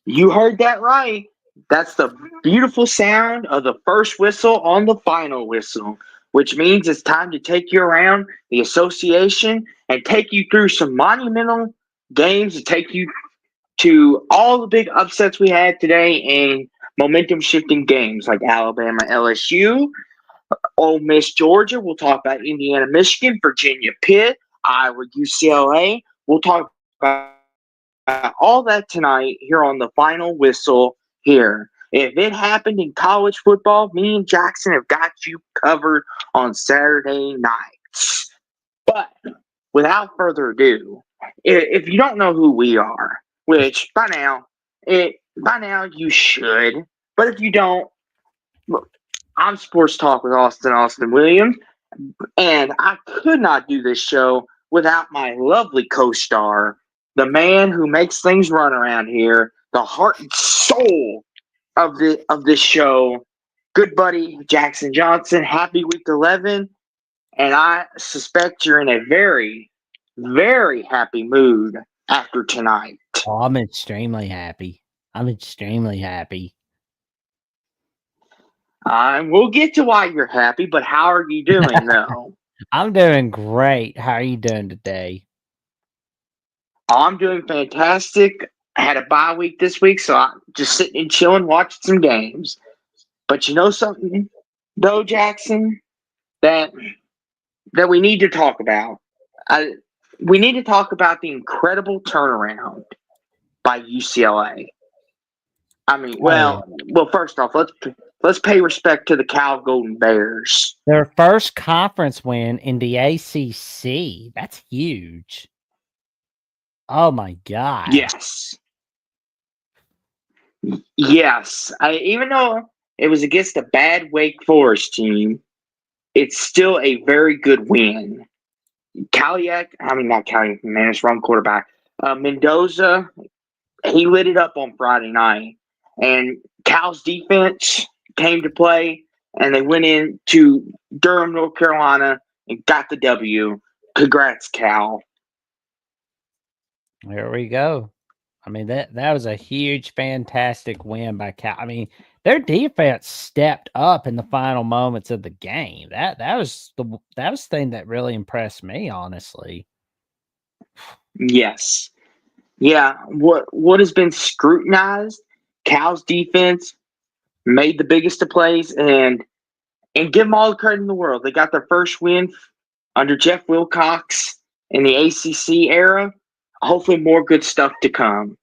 You heard that right. That's the beautiful sound of the first whistle on the final whistle, which means it's time to take you around the association and take you through some monumental games to take you to all the big upsets we had today in momentum shifting games like Alabama LSU, Ole Miss Georgia. We'll talk about Indiana Michigan, Virginia Pitt, Iowa UCLA. We'll talk about all that tonight here on the final whistle here. If it happened in college football, me and Jackson have got you covered on Saturday nights. But without further ado, if you don't know who we are, which by now you should, but if you don't, look, I'm Sports Talk with Austin Williams, and I could not do this show without my lovely co-star, the man who makes things run around here, the heart and soul of this show, good buddy Jackson Johnson. Happy week 11, and I suspect you're in a very, very happy mood after tonight. Oh, I'm extremely happy. I'm extremely happy. We'll get to why you're happy, but how are you doing though? I'm doing great. How are you doing today? I'm doing fantastic. I had a bye week this week, so I'm just sitting and chilling, watching some games. But you know something, though, Jackson, that that we need to talk about. I, we need to talk about the incredible turnaround by UCLA. I mean, Oh yeah. well. First off, let's pay respect to the Cal Golden Bears. Their first conference win in the ACC. That's huge. Oh my god. Yes, yes. Even though it was against a bad Wake Forest team, it's still a very good win. Not Caliac, man, it's wrong quarterback. Mendoza, he lit it up on Friday night, and Cal's defense came to play, and they went into Durham, North Carolina, and got the W. Congrats, Cal. There we go. I mean that was a huge, fantastic win by Cal. I mean, their defense stepped up in the final moments of the game. That was the thing that really impressed me, honestly. Yes. Yeah, what has been scrutinized, Cal's defense made the biggest of plays, and give them all the credit in the world. They got their first win under Jeff Wilcox in the ACC era. Hopefully, more good stuff to come.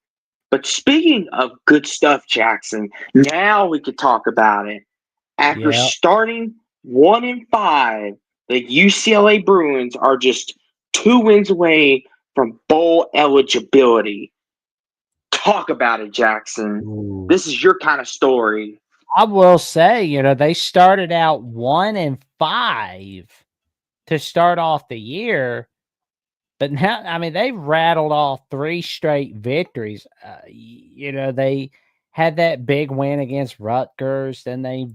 But speaking of good stuff, Jackson, now we could talk about it. After Yeah. starting 1-5, the UCLA Bruins are just 2 wins away from bowl eligibility. Talk about it, Jackson. Ooh. This is your kind of story. I will say, they started out 1-5 to start off the year, but now, I mean, they rattled off 3 straight victories. They had that big win against Rutgers, then they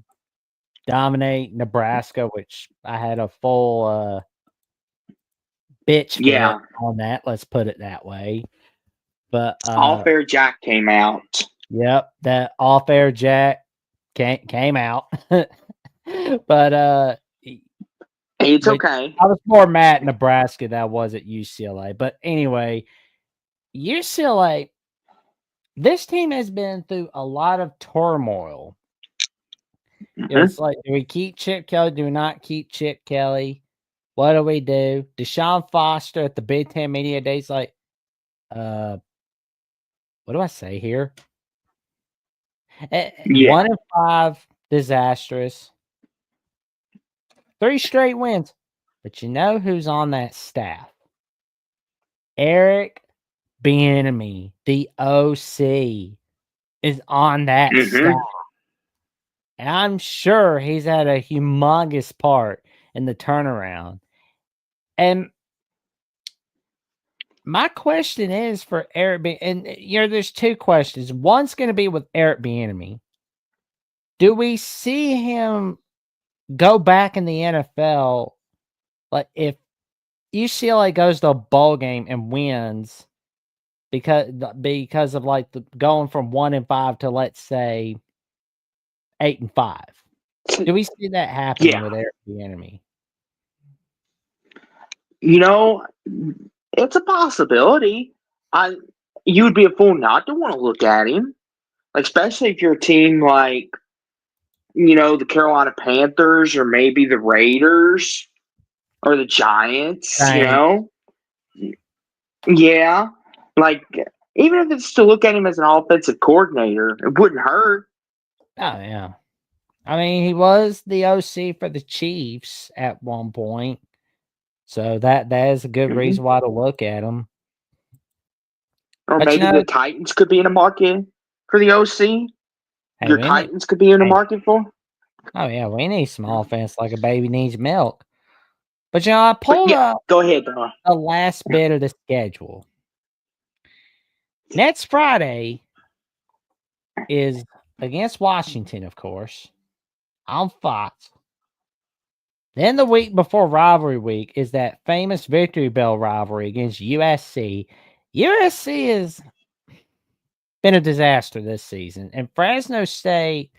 dominate Nebraska, which I had a full bitch fit Yeah, on that. Let's put it that way. But All Fair Jack came out. yep, that off air Jack came out. But It's which okay. I was more mad at Nebraska than I was at UCLA. But anyway, UCLA, this team has been through a lot of turmoil. Mhm. It's like, do we keep Chip Kelly? Do we not keep Chip Kelly? What do we do? Deshaun Foster at the Big Ten Media Days, like, uh, what do I say here? Yeah. 1-5, disastrous. 3 straight wins. But you know who's on that staff? Eric Bieniemy, the OC, is on that staff. Hmm. And I'm sure he's had a humongous part in the turnaround. And my question is for Eric and there's 2 questions. One's going to be with Eric Bieniemy. Do we see him go back in the NFL? Like, if UCLA goes to a bowl game and wins, because of like going from 1-5 to, let's say, 8-5. Do we see that happening Yeah. with Eric Bieniemy? It's a possibility. You would be a fool not to want to look at him, especially if you're a team like, the Carolina Panthers or maybe the Raiders or the Giants. Right. Yeah, like even if it's to look at him as an offensive coordinator, it wouldn't hurt. Oh yeah. I mean, he was the OC for the Chiefs at one point, so that is a good reason why to look at him. Or But maybe the Titans could be in the market for the OC. Your Titans could be in the market for. Oh yeah, we need some offense like a baby needs milk. But I pulled up Go ahead, though. the last bit of the schedule. Next Friday is against Washington, of course, on Fox. Then the week before rivalry week is that famous Victory Bell rivalry against USC. USC has been a disaster this season, and Fresno State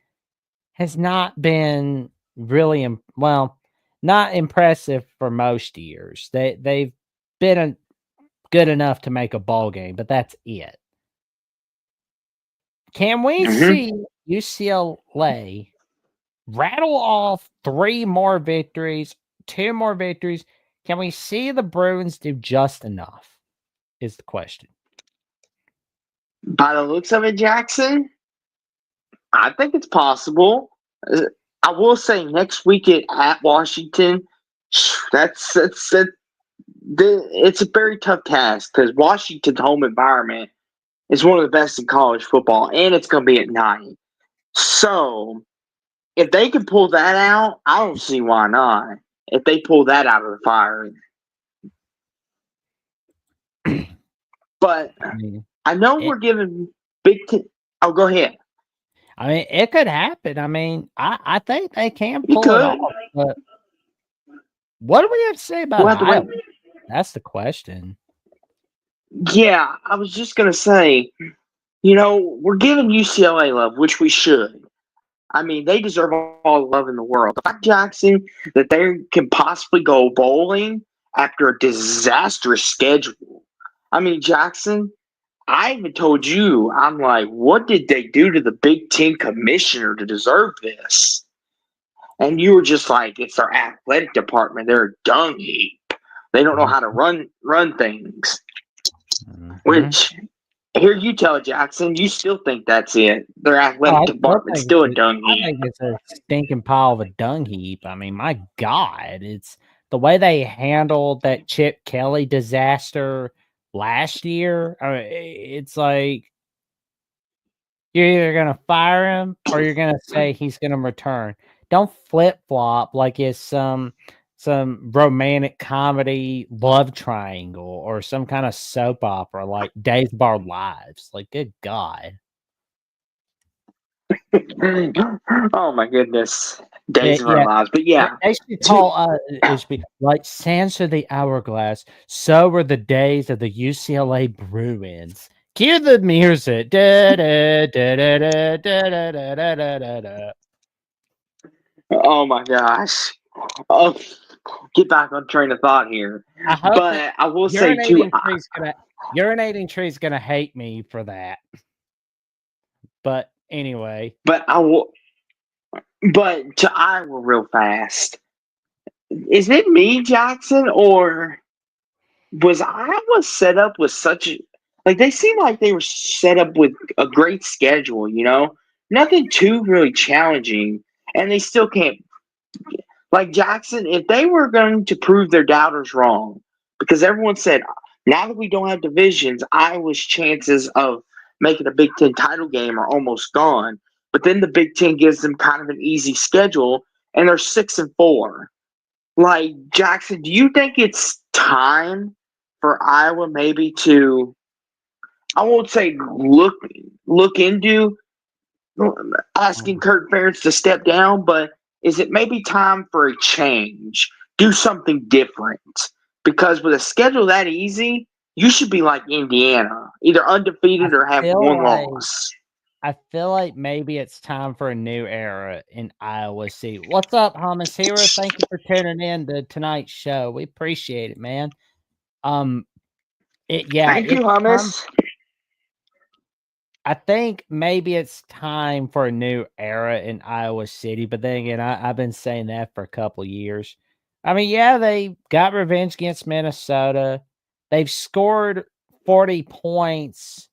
has not been really not impressive for most years. They've been good enough to make a ball game, but that's it. Can we see UCLA rattle off 3 more victories, 2 more victories? Can we see the Bruins do just enough? Is the question. By the looks of it, Jackson, I think it's possible. I will say next week at Washington, it's a very tough task because Washington's home environment is one of the best in college football, and it's going to be at night. So if they can pull that out, I don't see why not. If they pull that out of the fire. But I know we're giving Big Ten. Oh, go ahead. I mean, it could happen. I mean, I think they can pull it off. But what do we have to say about Iowa? That's the question. Yeah, I was just going to say, we're giving UCLA love, which we should. I mean, they deserve all the love in the world. The fact, Jackson, that they can possibly go bowling after a disastrous schedule. I mean, Jackson, I even told you, I'm like, what did they do to the Big Ten commissioner to deserve this? And you were just like, it's their athletic department. They're a dung heap. They don't know how to run things. Which, here you tell Jackson, you still think that's it. Their athletic department's still a dung heap. I think it's a stinking pile of a dung heap. I mean, my God, it's the way they handled that Chip Kelly disaster last year. I mean, it's like you're either gonna fire him or you're gonna say he's gonna return. Don't flip flop like it's some romantic comedy love triangle or some kind of soap opera like Days of Our Lives. Like, good God. Oh my goodness. Days of Our Lives. But yeah. They should call it should be like Sands of the Hourglass. So were the days of the UCLA Bruins. Cue the music. Da, da, da, da, da, da, da, da, da, da. Oh my gosh. Oh, get back on train of thought here. I will say too, Urinating Tree's gonna hate me for that. But anyway. But to Iowa real fast. Is it me, Jackson, or was Iowa set up with they seem like they were set up with a great schedule, Nothing too really challenging, and they still can't. Like, Jackson, if they were going to prove their doubters wrong, because everyone said, now that we don't have divisions, Iowa's chances of making a Big Ten title game are almost gone. But then the Big Ten gives them kind of an easy schedule, and they're 6-4. Like, Jackson, do you think it's time for Iowa maybe to, I won't say look into asking Kirk Ferentz to step down, but is it maybe time for a change? Do something different? Because with a schedule that easy, you should be like Indiana, either undefeated or have feel one like loss. I feel like maybe it's time for a new era in Iowa City. What's up, Hummus Hero? Thank you for tuning in to tonight's show. We appreciate it, man. Thank you, It's time. Hummus. I think maybe it's time for a new era in Iowa City, but then again, I've been saying that for a couple years. I mean, yeah, they got revenge against Minnesota. They've scored 40 points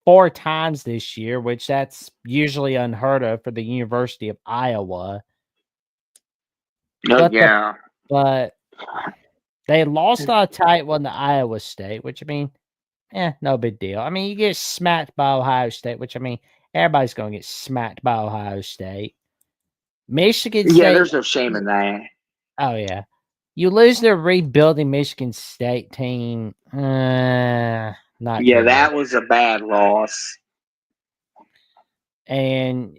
4 times this year, which that's usually unheard of for the University of Iowa. Oh, But yeah. but they lost on a tight one to Iowa State, which I mean, no big deal. I mean, you get smacked by Ohio State, which I mean, everybody's gonna get smacked by Ohio State. Michigan Yeah, State, there's no shame in that. oh yeah. You lose the rebuilding Michigan State team. Not Yeah, good. that was a bad loss. And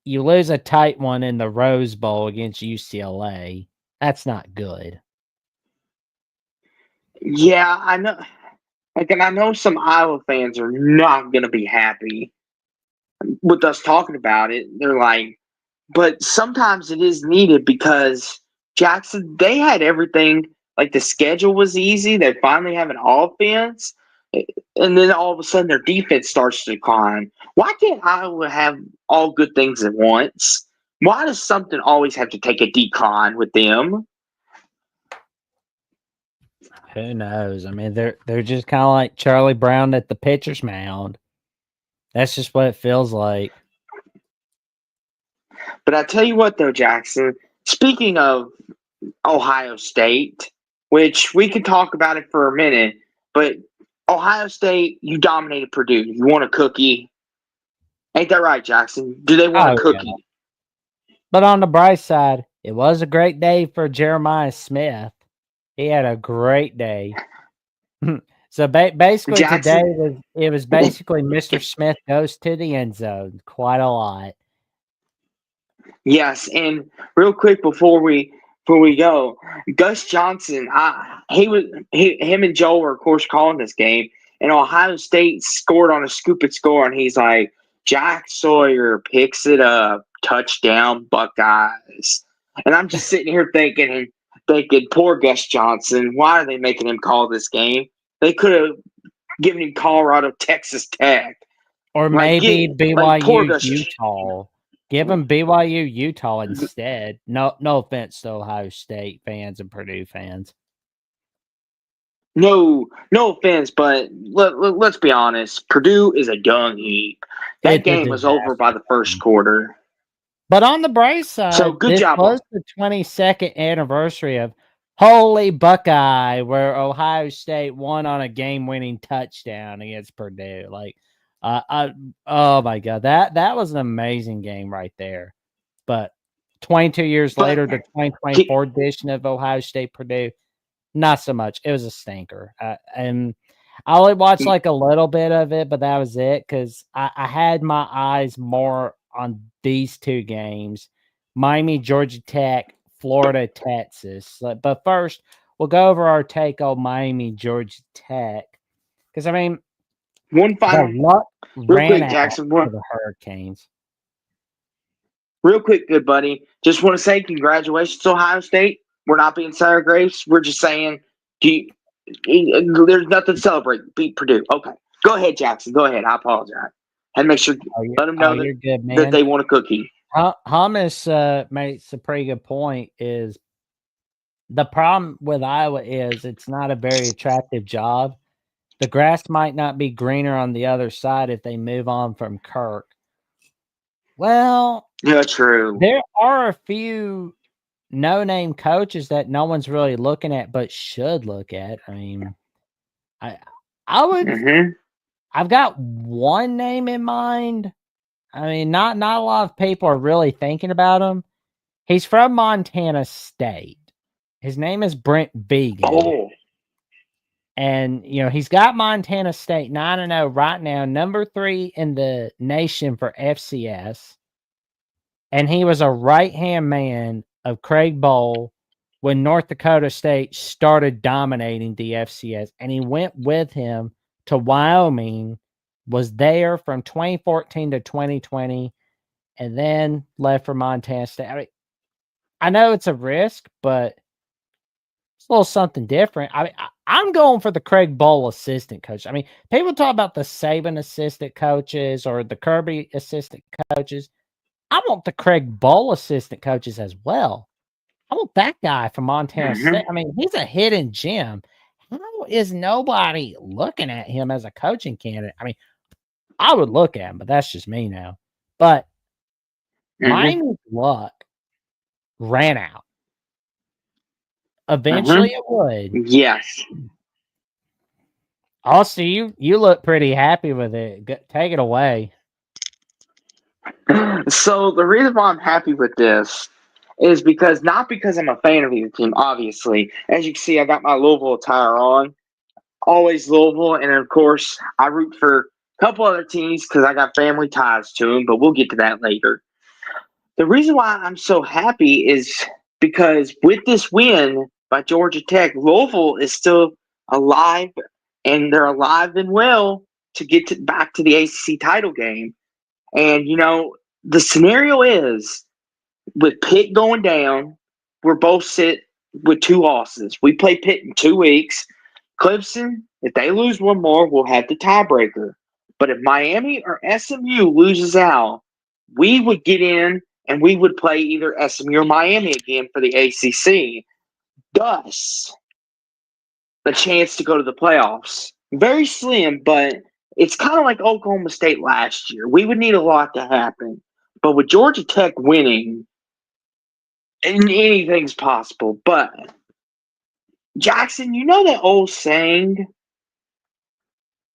you lose a tight one in the Rose Bowl against UCLA. That's not good. Yeah, I know. Like, and I know some Iowa fans are not going to be happy with us talking about it. They're like, but sometimes it is needed because Jackson, they had everything. Like, the schedule was easy. They finally have an offense. And then all of a sudden their defense starts to decline. Why can't Iowa have all good things at once? Why does something always have to take a decline with them? Who knows? I mean, they're just kind of like Charlie Brown at the pitcher's mound. That's just what it feels like. But I tell you what, though, Jackson, speaking of Ohio State, which we could talk about it for a minute, but Ohio State, you dominated Purdue. You want a cookie. Ain't that right, Jackson? Do they want a cookie? Yeah. But on the bright side, it was a great day for Jeremiah Smith. He had a great day. So basically Jackson, today it was basically Mr. Smith goes to the end zone quite a lot. yes, and real quick before we go, Gus Johnson, him and Joel were of course calling this game, and Ohio State scored on a scoop and score, and he's like, Jack Sawyer picks it up, touchdown Buckeyes, and I'm just sitting here thinking, poor Gus Johnson, why are they making him call this game? They could have given him Colorado, Texas Tech, or like, maybe poor BYU, Gus. Utah. Give them BYU, Utah instead. No offense to Ohio State fans and Purdue fans. No offense, but let's be honest. Purdue is a dung heap. That game was over by the first quarter. But on the bright side, so good this job. Was the 22nd anniversary of Holy Buckeye, where Ohio State won on a game-winning touchdown against Purdue. Like, oh my God, that was an amazing game right there. But 22 years later, the 2024 edition of Ohio State Purdue, not so much. It was a stinker. And I only watched like a little bit of it, but that was it because I had my eyes more on these two games: Miami, Georgia Tech, Florida, Texas. But first, we'll go over our take on Miami, Georgia Tech, because I mean, one final real quick, Jackson, for the Hurricanes. Real quick, good buddy. Just want to say congratulations, Ohio State. We're not being sour grapes. We're just saying, there's nothing to celebrate. Beat Purdue. Okay, go ahead, Jackson. Go ahead. I apologize. And make sure let them know that they want a cookie. Hummus makes a pretty good point. Is the problem with Iowa is it's not a very attractive job. The grass might not be greener on the other side if they move on from Kirk. Well, yeah, true. There are a few no-name coaches that no one's really looking at, but should look at. I mean, I would. Mm-hmm. I've got one name in mind. I mean, not a lot of people are really thinking about him. He's from Montana State. His name is Brent Vigen. Oh. And, he's got Montana State 9-0 right now, number 3 in the nation for FCS. And he was a right-hand man of Craig Bowl when North Dakota State started dominating the FCS, and he went with him to Wyoming, was there from 2014 to 2020, and then left for Montana State. I mean, I know it's a risk, but it's a little something different. I mean, I'm going for the Craig Bowl assistant coach. I mean, people talk about the Saban assistant coaches or the Kirby assistant coaches. I want the Craig Bowl assistant coaches as well. I want that guy from Montana State. I mean, he's a hidden gem. How is nobody looking at him as a coaching candidate? I mean, I would look at him, but that's just me now. But Miami's luck ran out. Eventually it would. Yes. Also, you look pretty happy with it. Take it away. So the reason why I'm happy with this is not because I'm a fan of either team, obviously. As you can see, I got my Louisville attire on. Always Louisville. And of course, I root for a couple other teams because I got family ties to them, but we'll get to that later. The reason why I'm so happy is because with this win by Georgia Tech, Louisville is still alive, and they're alive and well to get back to the ACC title game. And, the scenario is with Pitt going down, we're both sit with 2 losses. We play Pitt in 2 weeks. Clemson, if they lose one more, we'll have the tiebreaker. But if Miami or SMU loses out, we would get in and we would play either SMU or Miami again for the ACC. Thus, the chance to go to the playoffs. Very slim, but it's kind of like Oklahoma State last year. We would need a lot to happen. But with Georgia Tech winning, anything's possible. But, Jackson, you know that old saying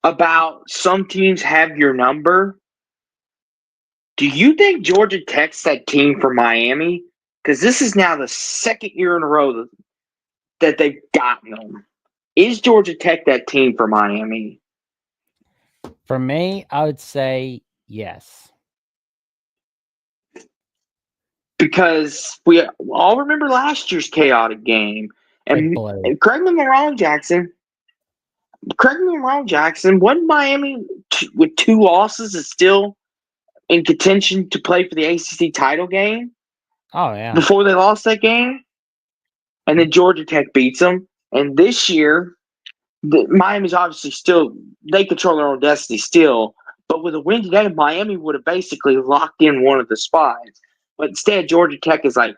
about some teams have your number? Do you think Georgia Tech's that team for Miami? Because this is now the 2nd year in a row that they've gotten them. Is Georgia Tech that team for Miami? For me, I would say yes. Because we all remember last year's chaotic game. And correct me if I'm wrong, Jackson. Correct me if I'm wrong, Jackson. Wasn't Miami with 2 losses is still in contention to play for the ACC title game? Oh, yeah. Before they lost that game? And then Georgia Tech beats them. And this year, Miami's obviously still, they control their own destiny still. But with a win today, Miami would have basically locked in one of the spots. But instead, Georgia Tech is like,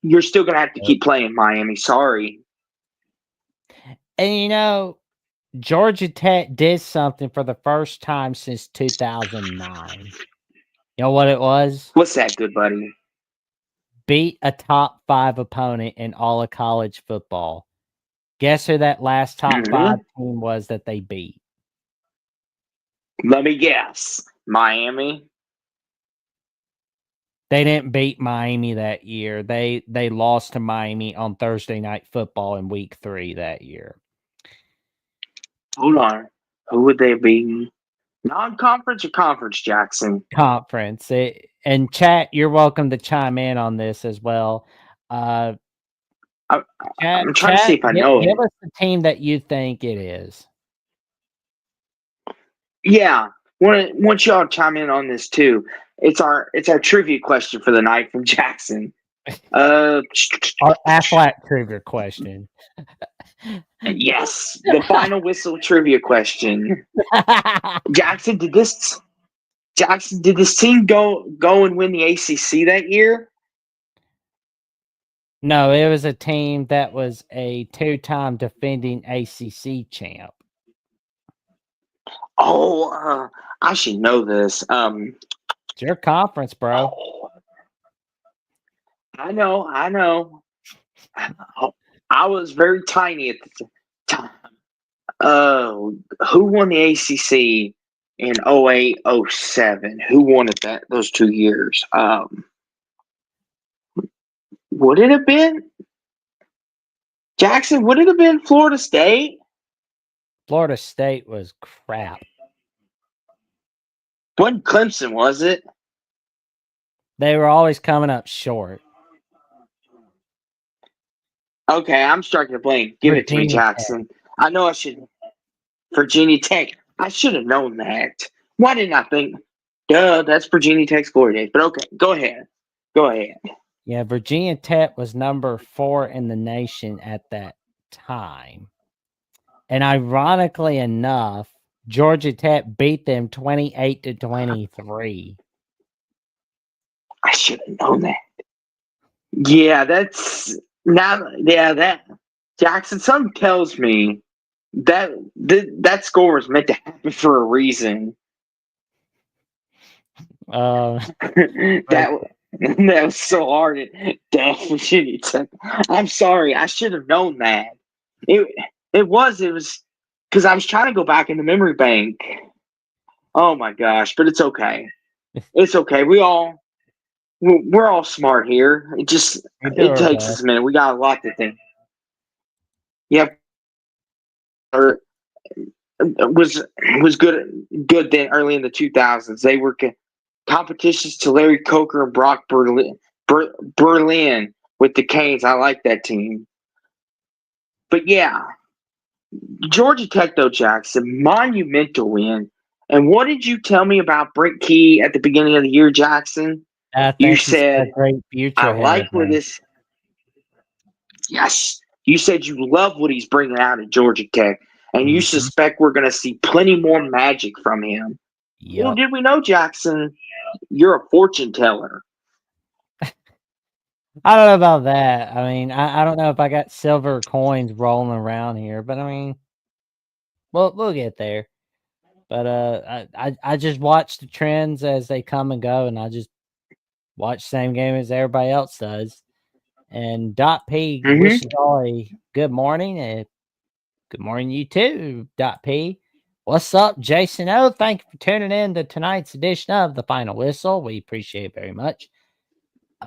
you're still going to have to keep playing, Miami. Sorry. And, Georgia Tech did something for the first time since 2009. You know what it was? What's that, good buddy? Beat a top 5 opponent in all of college football. Guess who that last top 5 team was that they beat? Let me guess. Miami? They didn't beat Miami that year. They lost to Miami on Thursday Night Football in week 3 that year. Hold on. Who would they be? Non-conference or conference, Jackson? Conference. And chat, you're welcome to chime in on this as well. I'm trying to see if I know. Give us the team that you think it is. Yeah. Want y'all to chime in on this too. It's our trivia question for the night from Jackson. Our Aflac trivia question. Yes, the final whistle trivia question. Jackson, did this team go and win the ACC that year? No, it was a team that was a 2-time defending ACC champ. Oh, I should know this. It's your conference, bro. I know. I was very tiny at the time. Who won the ACC in 08, 07? Who won it those 2 years? Would it have been Jackson? Would it have been Florida State? Florida State was crap. Wasn't Clemson, was it? They were always coming up short. Okay, I'm starting to blink. Give it to me, Virginia Tech. Jackson. I know I should. Virginia Tech. I should have known that. Why didn't I think? Duh, that's Virginia Tech's glory days. But okay, go ahead. Go ahead. Yeah, Virginia Tech was number 4 in the nation at that time. And ironically enough, Georgia Tech beat them 28-23. I should have known that. Yeah, that's now. Yeah, that Jackson. Something tells me that that score was meant to happen for a reason. that that was so hard. Damn, Virginia Tech. I'm sorry. I should have known that. It was because I was trying to go back in the memory bank. Oh my gosh! But it's okay. It's okay. We're all smart here. It takes us a minute. We got a lot to think. Yeah, was good then early in the 2000s. They were competitions to Larry Coker and Brock Berlin with the Canes. I like that team. But yeah, Georgia Tech though, Jackson, monumental win. And what did you tell me about Brent Key at the beginning of the year, Jackson? You said, a great future. I like where this. Yes, you said you love what he's bringing out at Georgia Tech, and you suspect we're going to see plenty more magic from him. Yep. Well, did we know, Jackson? You're a fortune teller. I don't know about that. I mean, I don't know if I got silver coins rolling around here, but I mean, we'll get there. But I just watch the trends as they come and go, and I just watch the same game as everybody else does. And Dot P wishes all a good morning, and good morning you too, Dot P. What's up, Jason O? Thank you for tuning in to tonight's edition of The Final Whistle. We appreciate it very much.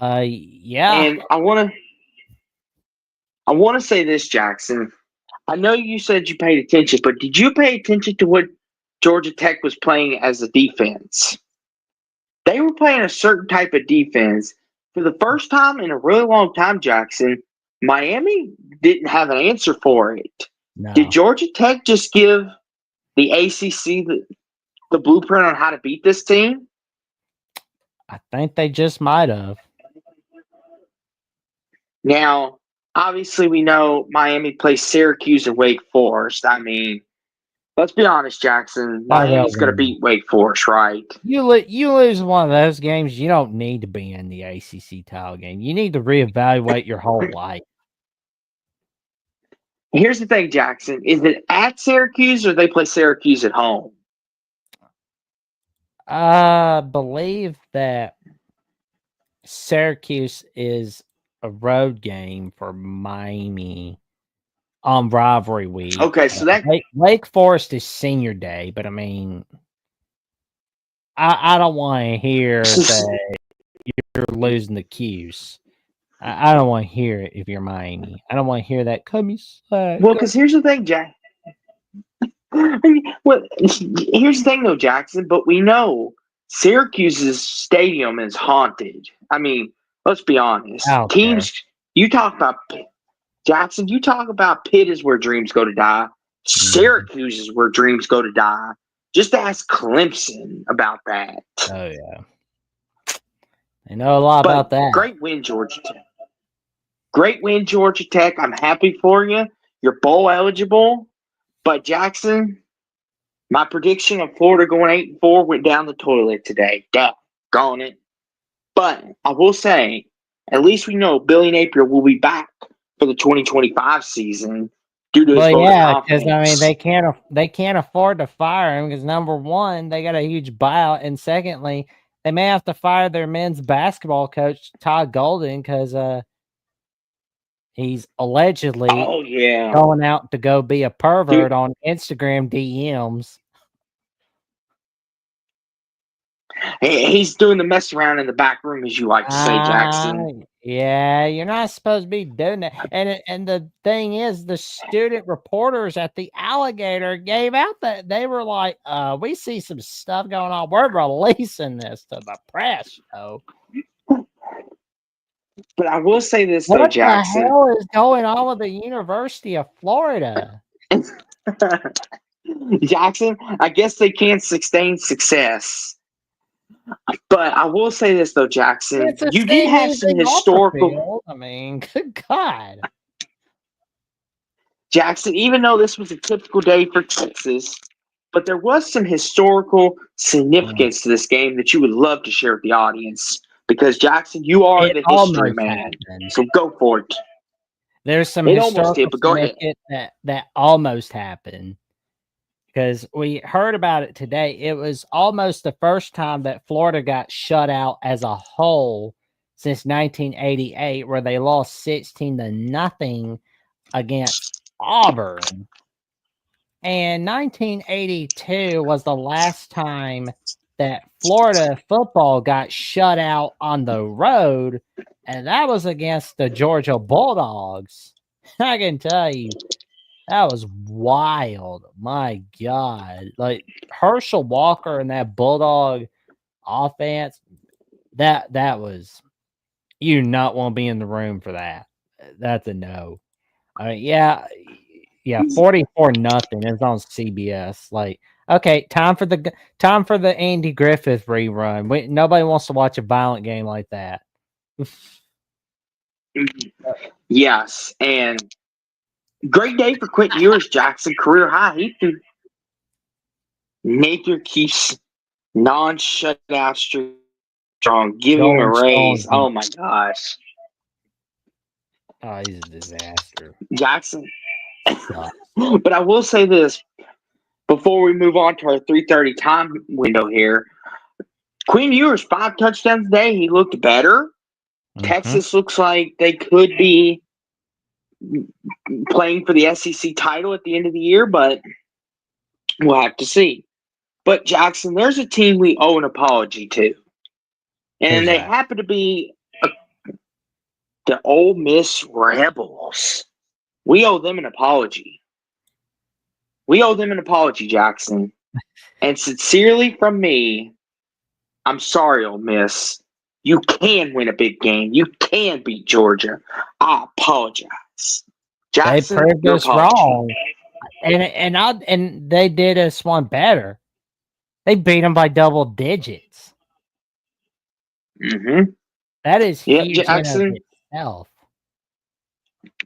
Yeah. And I want to say this, Jackson. I know you said you paid attention, but did you pay attention to what Georgia Tech was playing as a defense? They were playing a certain type of defense. For the first time in a really long time, Jackson, Miami didn't have an answer for it. No. Did Georgia Tech just give the ACC the blueprint on how to beat this team? I think they just might have. Now, obviously, we know Miami plays Syracuse and Wake Forest. I mean, let's be honest, Jackson. Miami's going to beat Wake Forest, right? You lose one of those games, you don't need to be in the ACC title game. You need to reevaluate your whole life. Here's the thing, Jackson. Is it at Syracuse or they play Syracuse at home? I believe that Syracuse is a road game for Miami on rivalry week. Okay, so that Wake Forest is senior day, but I mean, I don't want to hear that you're losing the Cuse. I don't want to hear it if you're Miami. I don't want to hear that. Well, because here's the thing, Jack. Well, here's the thing, though, Jackson. But we know Syracuse's stadium is haunted. I mean, let's be honest. Teams, you talk about Jackson. You talk about Pitt is where dreams go to die. Syracuse is where dreams go to die. Just ask Clemson about that. Oh yeah, I know a lot about that. Great win, Georgia Tech. Great win, Georgia Tech. I'm happy for you. You're bowl eligible. But Jackson, my prediction of Florida going 8-4 went down the toilet today. Doggone it. But I will say, at least we know Billy Napier will be back for the 2025 season due to his vote of confidence. Because I mean they can't afford to fire him because number one, they got a huge buyout, and secondly, they may have to fire their men's basketball coach Todd Golden because he's allegedly going out to go be a pervert on Instagram DMs. He's doing the mess around in the back room, as you like to say, Jackson. Yeah, you're not supposed to be doing that. And the thing is, the student reporters at the Alligator gave out that they were like, we see some stuff going on. We're releasing this to the press, But I will say this though, What the Jackson. hell is going on with the University of Florida? Jackson, I guess they can't sustain success. But I will say this though, Jackson. It's the You did same have some anything off the historical field. I mean, good God. Jackson, even though this was a typical day for Texas, but there was some historical significance to this game that you would love to share with the audience. Because Jackson, you are It the history almost man. happened. So go for it. There's some It almost did, historical but go ahead. significance that almost happened. Because we heard about it today. It was almost the first time that Florida got shut out as a whole since 1988, where they lost 16-0 against Auburn. And 1982 was the last time that Florida football got shut out on the road, and that was against the Georgia Bulldogs. I can tell you, that was wild. My God. Like Herschel Walker and that Bulldog offense, that was, you do not want to be in the room for that. That's a no. Yeah, 44-0 is on CBS. Like, okay, time for the Andy Griffith rerun. Nobody wants to watch a violent game like that. Yes, and great day for Quentin Ewers, Jackson. Career high. He threw Napier keeps non-shutout streak strong. Give him a raise. Oh my gosh. Oh, he's a disaster. Jackson. But I will say this before we move on to our 3:30 time window here. Quinn Ewers, 5 touchdowns today. He looked better. Texas looks like they could be playing for the SEC title at the end of the year, but we'll have to see. But Jackson, there's a team we owe an apology to, and they happen to be the Ole Miss Rebels. We owe them an apology. We owe them an apology, Jackson. And sincerely from me, I'm sorry, Ole Miss. You can win a big game. You can beat Georgia. I apologize. Jackson, they proved us wrong. And they did us one better. They beat them by double digits. Mm-hmm. That is huge Jackson. in itself.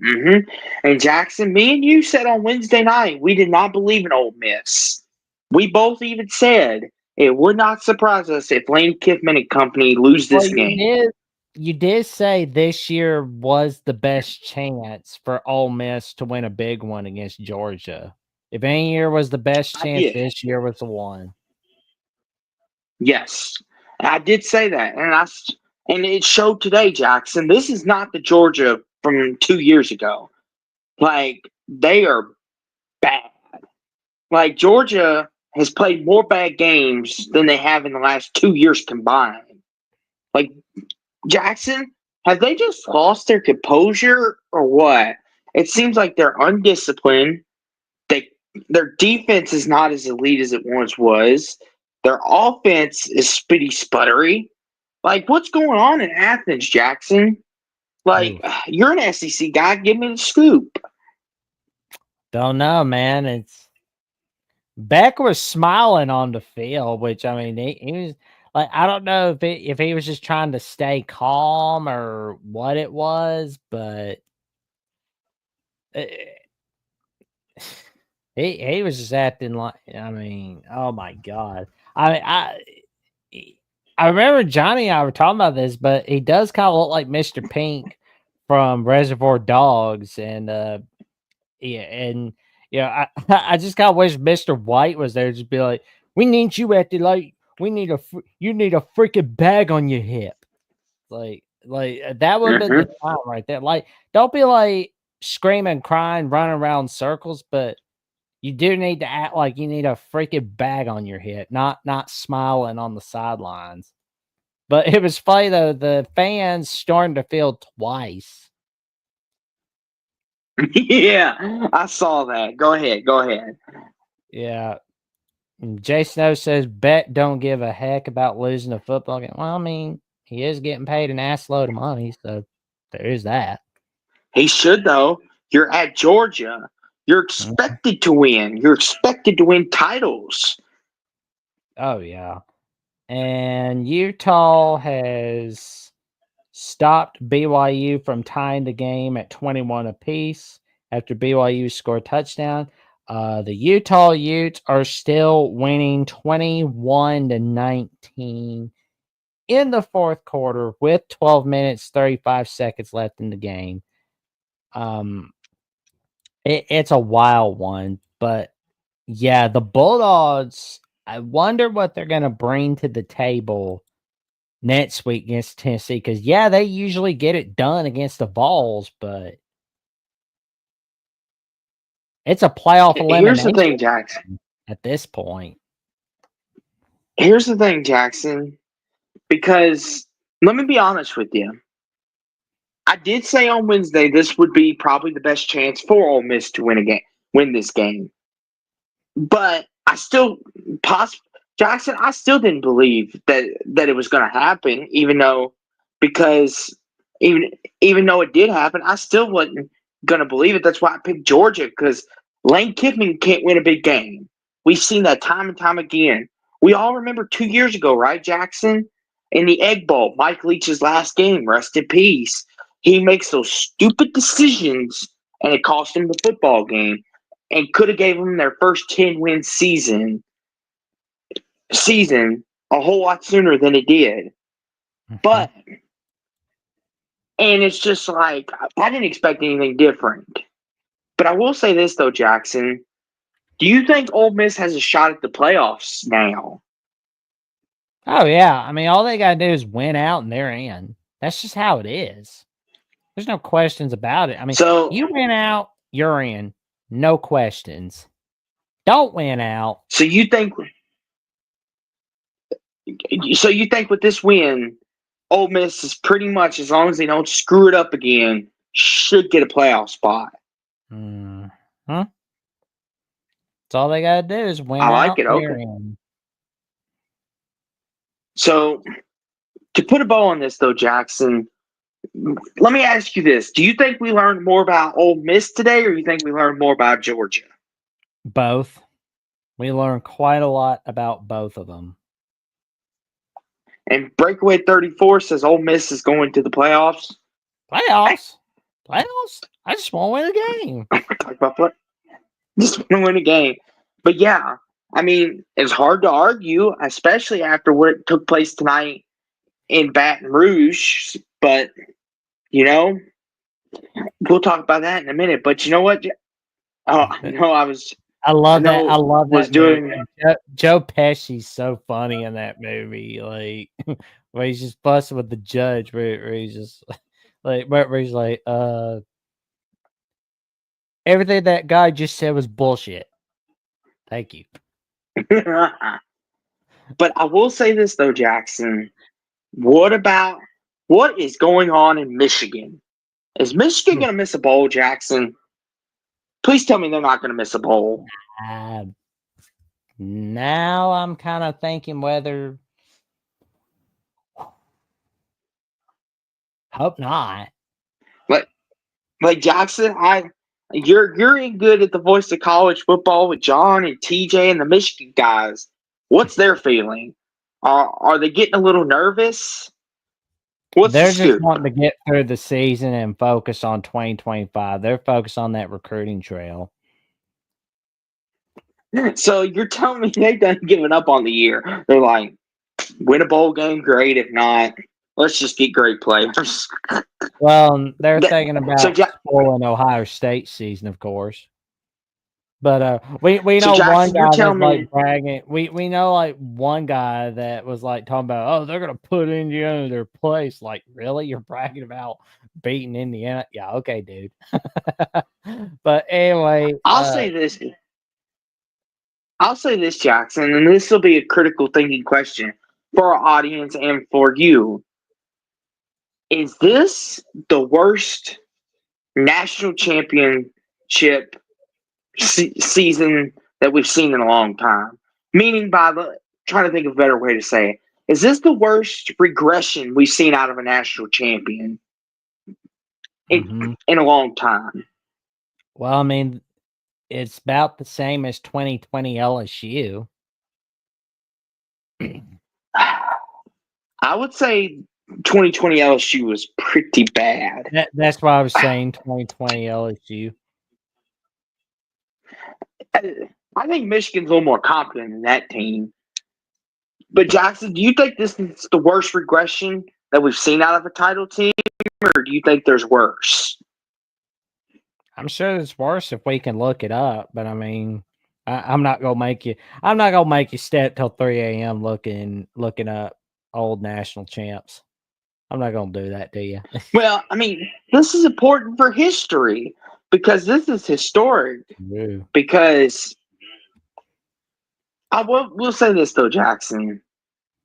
Mm-hmm. And Jackson, me and you said on Wednesday night we did not believe in Ole Miss. We both even said it would not surprise us if Lane Kiffin and company lose this game. You did say this year was the best chance for Ole Miss to win a big one against Georgia. If any year was the best chance, this year was the one. Yes, I did say that, and it showed today, Jackson. This is not the Georgia from 2 years ago. Like, they are bad. Like, Georgia has played more bad games than they have in the last 2 years combined. Like, Jackson, have they just lost their composure or what? It seems like they're undisciplined. Their defense is not as elite as it once was. Their offense is spitty sputtery. Like, what's going on in Athens, Jackson? Like, you're an SEC guy. Give me the scoop. Don't know, man. It's Beck was smiling on the field, which, I mean, he was like, I don't know if he was just trying to stay calm or what it was, but he was just acting like, I mean, oh my God. I remember Johnny and I were talking about this, but he does kind of look like Mr. Pink from Reservoir Dogs, and I just kind of wish Mr. White was there, just be like, we need you at the light. You need a freaking bag on your hip. Like that would have been the time right there. Like, don't be like screaming, crying, running around circles, but you do need to act like you need a freaking bag on your hip, not smiling on the sidelines. But it was funny though, the fans stormed the field twice. Yeah, I saw that. Go ahead. Yeah. Jay Snow says Bet don't give a heck about losing a football game. Well, I mean, he is getting paid an ass load of money, so There is that. He should, though. You're at Georgia. You're expected to win. You're expected to win titles. Oh, yeah. And Utah has stopped BYU from tying the game at 21 apiece after BYU scored a touchdown. The Utah Utes are still winning 21-19 in the fourth quarter with 12 minutes, 35 seconds left in the game. It's a wild one, but yeah, the Bulldogs, I wonder what they're going to bring to the table next week against Tennessee, because yeah, they usually get it done against the Vols, but it's a playoff Here's the elimination thing, Jackson. at this point. Here's the thing, Jackson. Because let me be honest with you. I did say on Wednesday this would be probably the best chance for Ole Miss to win this game. But I still, Jackson, I still didn't believe that it was going to happen, even though it did happen, I still wasn't going to believe it. That's why I picked Georgia, because Lane Kiffin can't win a big game. We've seen that time and time again. We all remember 2 years ago, right, Jackson? In the Egg Bowl, Mike Leach's last game, rest in peace. He makes those stupid decisions, and it cost him the football game, and could have gave them their first 10-win season a whole lot sooner than it did. But, and it's just like, I didn't expect anything different. But I will say this, though, Jackson. Do you think Ole Miss has a shot at the playoffs now? Oh, yeah. I mean, all they got to do is win out and they're in. That's just how it is. There's no questions about it. I mean, So you win out, you're in. No questions. Don't win out. So you think with this win, Ole Miss is pretty much, as long as they don't screw it up again, should get a playoff spot. That's all they got to do is win I like out. it. Okay. They're in. So to put a bow on this, though, Jackson, let me ask you this: do you think we learned more about Ole Miss today, or you think we learned more about Georgia? Both. We learned quite a lot about both of them. And Breakaway 34 says Ole Miss is going to the playoffs. Playoffs? I just want to win a game. Talk about play. Just want to win a game. But yeah, I mean, it's hard to argue, especially after what took place tonight in Baton Rouge. But, we'll talk about that in a minute. But you know what? I love that. I love that. Joe Pesci's so funny in that movie, like where he's just busting with the judge, where he's just where he's like, everything that guy just said was bullshit. Thank you. But I will say this though, Jackson. What is going on in Michigan? Is Michigan going to miss a bowl, Jackson? Please tell me they're not going to miss a bowl. Now I'm kind of thinking whether. Hope not. Like Jackson, you're in good at the voice of college football with John and TJ and the Michigan guys. What's their feeling? Are they getting a little nervous? They're just wanting to get through the season and focus on 2025. They're focused on that recruiting trail. So you're telling me they done giving up on the year? They're like, win a bowl game, great. If not, let's just get great players. Well, they're thinking about spoiling Ohio State season, of course. But we know one guy that's like bragging. We know like one guy that was like talking about, oh, they're gonna put Indiana in their place. Like, really? You're bragging about beating Indiana? Yeah, okay, dude. But anyway, I'll say this, Jackson, and this will be a critical thinking question for our audience and for you. Is this the worst national championship season that we've seen in a long time? Meaning, trying to think of a better way to say it, is this the worst regression we've seen out of a national champion? Mhm. in a long time. Well, I mean, it's about the same as 2020 LSU. I would say 2020 LSU was pretty bad. That's why I was saying 2020 LSU. I think Michigan's a little more confident in that team. But Jackson, do you think this is the worst regression that we've seen out of a title team, or do you think there's worse? I'm sure it's worse if we can look it up, but I mean, I'm not gonna make you. I'm not gonna make you stay up till 3 a.m. looking up old national champs. I'm not gonna do that to you. Well, I mean, this is important for history because this is historic. Ooh. Because we'll say this though, Jackson.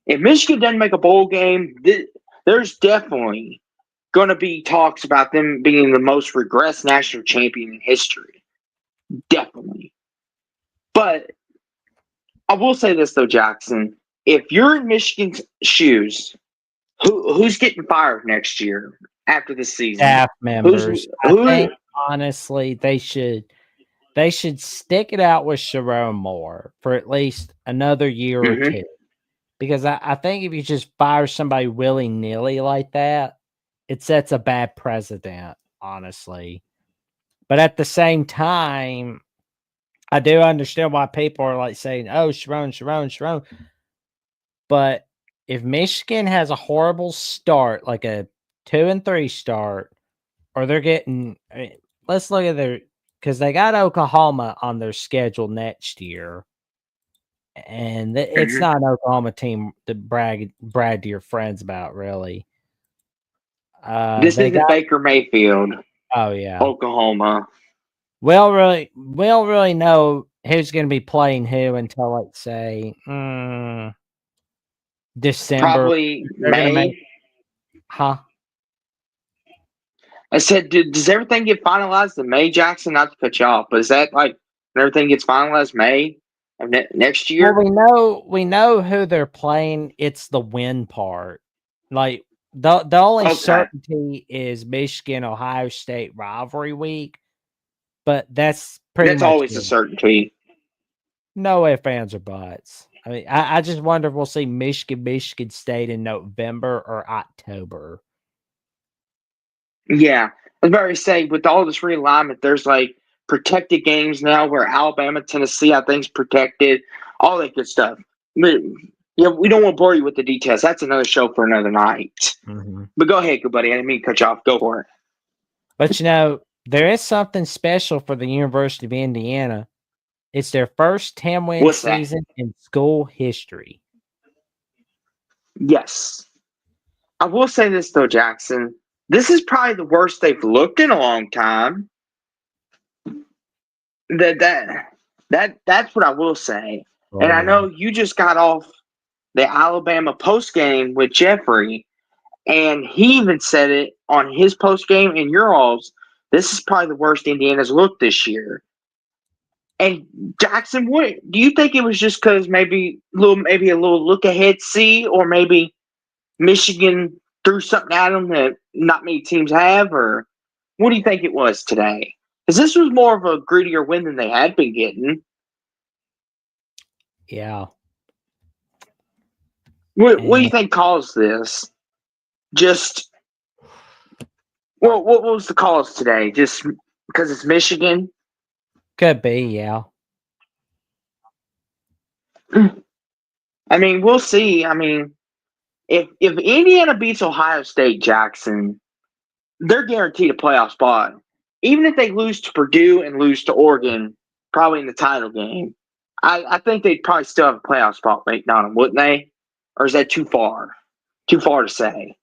If Michigan doesn't make a bowl game, there's definitely going to be talks about them being the most regressed national champion in history. Definitely. But I will say this though, Jackson. If you're in Michigan's shoes, who's getting fired next year after the season? Staff members. I think honestly they should stick it out with Sharon Moore for at least another year or two. Because I think if you just fire somebody willy-nilly like that, it sets a bad precedent, honestly. But at the same time, I do understand why people are like saying, oh, Sharon. But if Michigan has a horrible start, like a 2-3 start, or they're getting, let's look at because they got Oklahoma on their schedule next year. And it's not an Oklahoma team to brag to your friends about, really. This isn't Baker Mayfield. Oh yeah, Oklahoma. We'll really know who's going to be playing who until, like, say, December. Probably May. Huh? I said, does everything get finalized in May, Jackson? Not to cut you off, but is that like when everything gets finalized May of next year? Well, we know who they're playing. It's the win part. Like the only certainty is Michigan Ohio State rivalry week, but that's much always a certainty. No ifs, ands, or buts. I mean, I just wonder if we'll see Michigan State in November or October. Yeah, I was about to say, with all this realignment, there's like protected games now where Alabama, Tennessee, I think's protected, all that good stuff. But, yeah, we don't want to bore you with the details. That's another show for another night. But go ahead, good buddy. I didn't mean to cut you off. Go for it. But there is something special for the University of Indiana. It's their first 10-win season in school history. Yes. I will say this, though, Jackson. This is probably the worst they've looked in a long time. That's what I will say. Oh. And I know you just got off the Alabama postgame with Jeffrey, and he even said it on his postgame and your all's. This is probably the worst Indiana's looked this year. And Jackson, what do you think it was just because maybe a little look ahead see, or maybe Michigan threw something at them that not many teams have, or what do you think it was today? Because this was more of a grittier win than they had been getting. Yeah. What do you think caused this? Just what was the cause today? Just because it's Michigan? Could be, yeah. I mean, we'll see. I mean, if Indiana beats Ohio State, Jackson, they're guaranteed a playoff spot. Even if they lose to Purdue and lose to Oregon, probably in the title game, I think they'd probably still have a playoff spot waiting on them, wouldn't they? Or is that too far? Too far to say?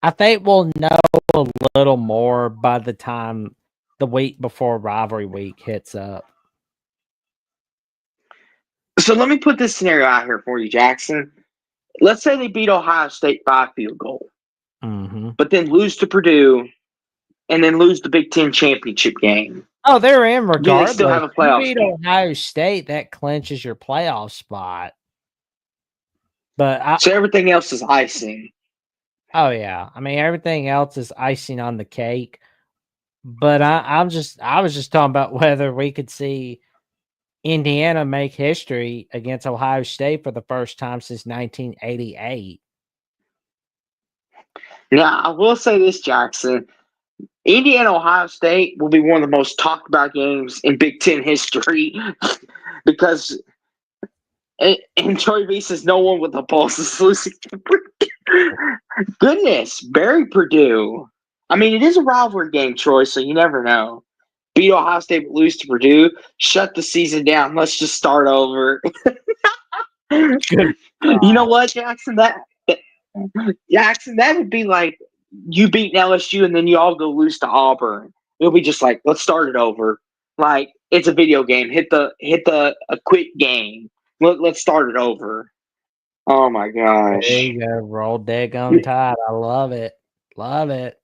I think we'll know a little more by the time the week before rivalry week hits up. So let me put this scenario out here for you, Jackson. Let's say they beat Ohio State by a field goal, but then lose to Purdue and then lose the Big Ten championship game. Oh, they're in regardless. Do they still have a playoff spot? Beat Ohio State, that clinches your playoff spot. But so everything else is icing. Oh yeah. I mean, everything else is icing on the cake. But I was just talking about whether we could see Indiana make history against Ohio State for the first time since 1988. Now, I will say this, Jackson. Indiana Ohio State will be one of the most talked about games in Big Ten history because and Troy V says no one with a pulse is losing. Goodness, Barry Purdue. I mean, it is a rivalry game, Troy, so you never know. Beat Ohio State, but lose to Purdue. Shut the season down. Let's just start over. Good You know God. what, Jackson? Jackson, that would be like you beating LSU and then you all go lose to Auburn. It'll be just like, let's start it over. Like it's a video game. Hit the a quit game. Let's start it over. Oh my There gosh. you go. Roll deck on tide. I love it. Love it.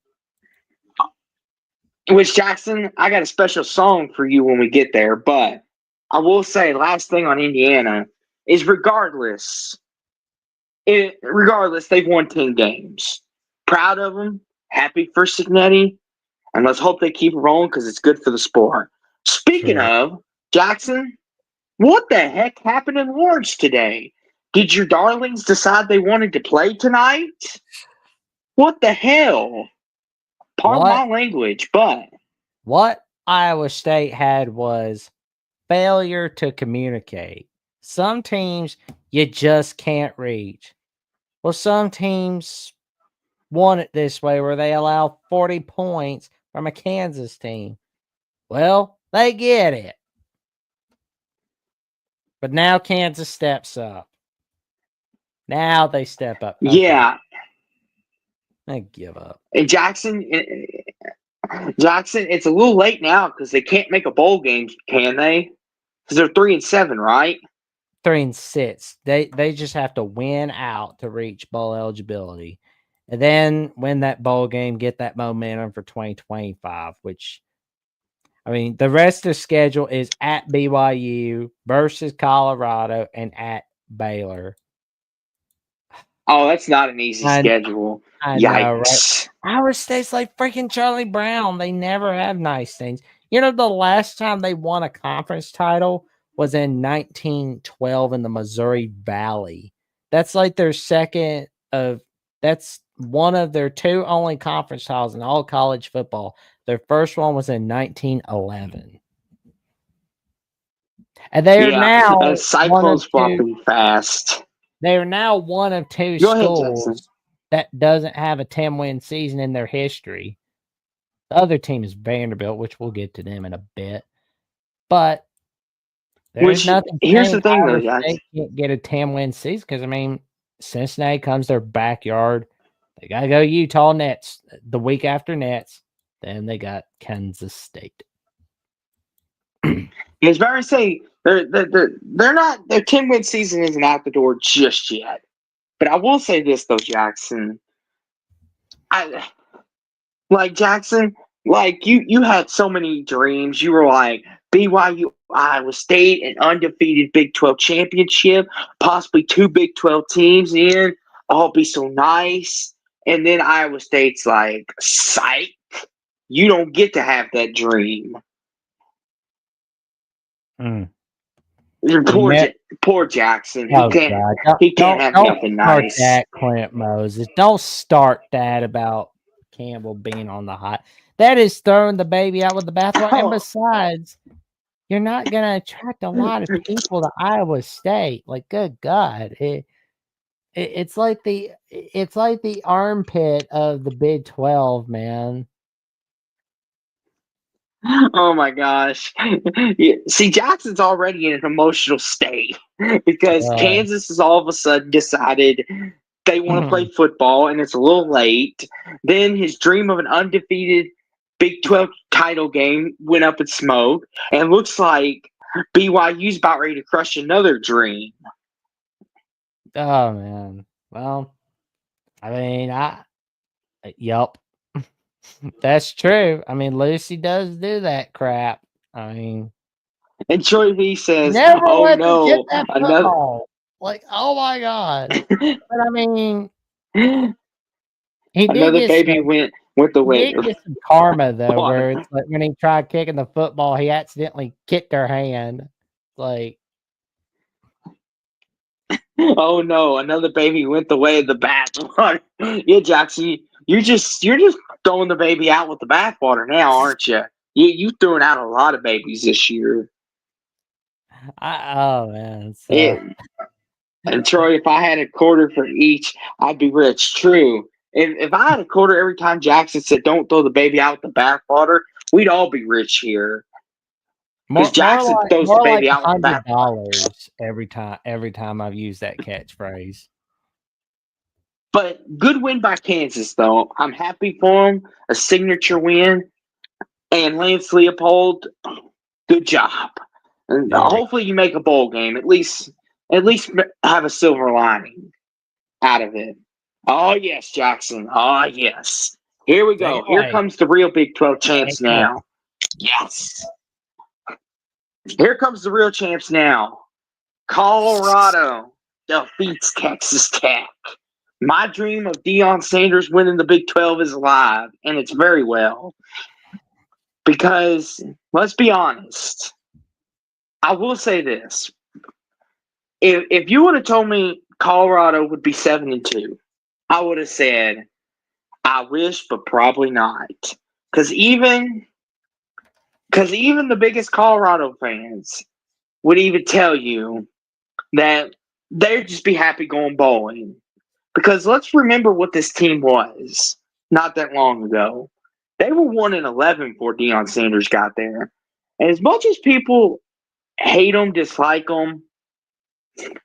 Which Jackson, I got a special song for you when we get there, but I will say last thing on Indiana is regardless, they've won 10 games. Proud of them. Happy for Signetti. And let's hope they keep rolling because it's good for the sport. Speaking True. of, Jackson, what the heck happened in Lawrence today? Did your darlings decide they wanted to play tonight? What the hell? Pardon What my language, but what Iowa State had was failure to communicate. Some teams you just can't reach. Well, some teams want it this way where they allow 40 points from a Kansas team. Well, they get it. But now Kansas steps up. Now they step up. Okay. yeah. I give up. And Jackson, it's a little late now because they can't make a bowl game, can they? Because they're 3-7, right? 3-6. They just have to win out to reach bowl eligibility. And then win that bowl game, get that momentum for 2025, which I mean, the rest of the schedule is at BYU versus Colorado and at Baylor. Oh, that's not an easy I schedule. I know, right? Yikes. Iowa State's like freaking Charlie Brown. They never have nice things. You know, the last time they won a conference title was in 1912 in the Missouri Valley. That's like their that's one of their two only conference titles in all college football. Their first one was in 1911. And they are now one of Cyclones two. flopping fast. They are now one of two Go ahead, Jackson. schools that doesn't have a 10-win season in their history. The other team is Vanderbilt, which we'll get to them in a bit. But there's nothing here's saying the thing, though, Iowa Jackson. State can't get a 10-win season because, I mean, Cincinnati comes their backyard. They got to go Utah Nets the week after Nets. Then they got Kansas State. It's better to say they're not their 10-win season isn't out the door just yet. But I will say this though, Jackson. Jackson, you had so many dreams. You were like BYU, Iowa State, an undefeated Big 12 championship, possibly two Big 12 teams in. All be so nice. And then Iowa State's like, psych. You don't get to have that dream. Poor Jackson. He can't have nothing nice. That Clint Moses. Don't start that about Campbell being on the hot. That is throwing the baby out with the bathwater. And besides, you're not going to attract a lot of people to Iowa State. Like, good God. It's like the armpit of the Big 12, man. Oh my gosh. See, Jackson's already in an emotional state because Kansas has all of a sudden decided they want to play football and it's a little late. Then his dream of an undefeated Big 12 title game went up in smoke, and it looks like BYU's about ready to crush another dream. Oh man. Well, I mean, yep. That's true. I mean, Lucy does do that crap. I mean, and Troy V says, never "Oh let no, them get that football." Like, oh my God. But I mean, He did Another get baby some, went the he way did get some karma though, water. where it's like when he tried kicking the football, he accidentally kicked her hand. Like, Oh no, another baby went the way of the bathwater. Yeah, Jackson, you're just throwing the baby out with the bathwater now, aren't you? You throwing out a lot of babies this year. oh man, Yeah. And Troy, if I had a quarter for each, I'd be rich. True. If I had a quarter every time Jackson said, "Don't throw the baby out with the bathwater," we'd all be rich here. Because Jackson throws the more like baby out with the bathwater. $100 every time I've used that catchphrase. But good win by Kansas, though. I'm happy for him. A signature win. And Lance Leopold, good job. And hopefully you make a bowl game. At least have a silver lining out of it. Oh yes, Jackson. Oh yes. Here we go. Here comes the real Big 12 champs now. Yes. Here comes the real champs now. Colorado defeats Texas Tech. My dream of Deion Sanders winning the Big 12 is alive, and it's very well. Because, let's be honest, I will say this. If you would have told me Colorado would be 7-2, I would have said, I wish, but probably not. Because even the biggest Colorado fans would even tell you that they'd just be happy going bowling. Because let's remember what this team was not that long ago. They were 1-11 before Deion Sanders got there. And as much as people hate them, dislike them,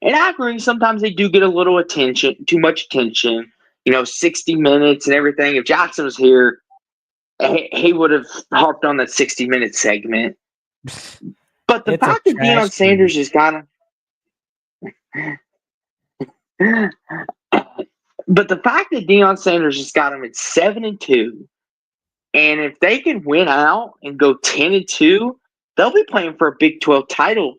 and I agree, sometimes they do get a little attention, too much attention, 60 minutes and everything. If Jackson was here, he would have harped on that 60-minute segment. But the fact that Deion Sanders has got him. But the fact that Deion Sanders has got him at 7-2, and if they can win out and go 10-2, they'll be playing for a Big 12 title,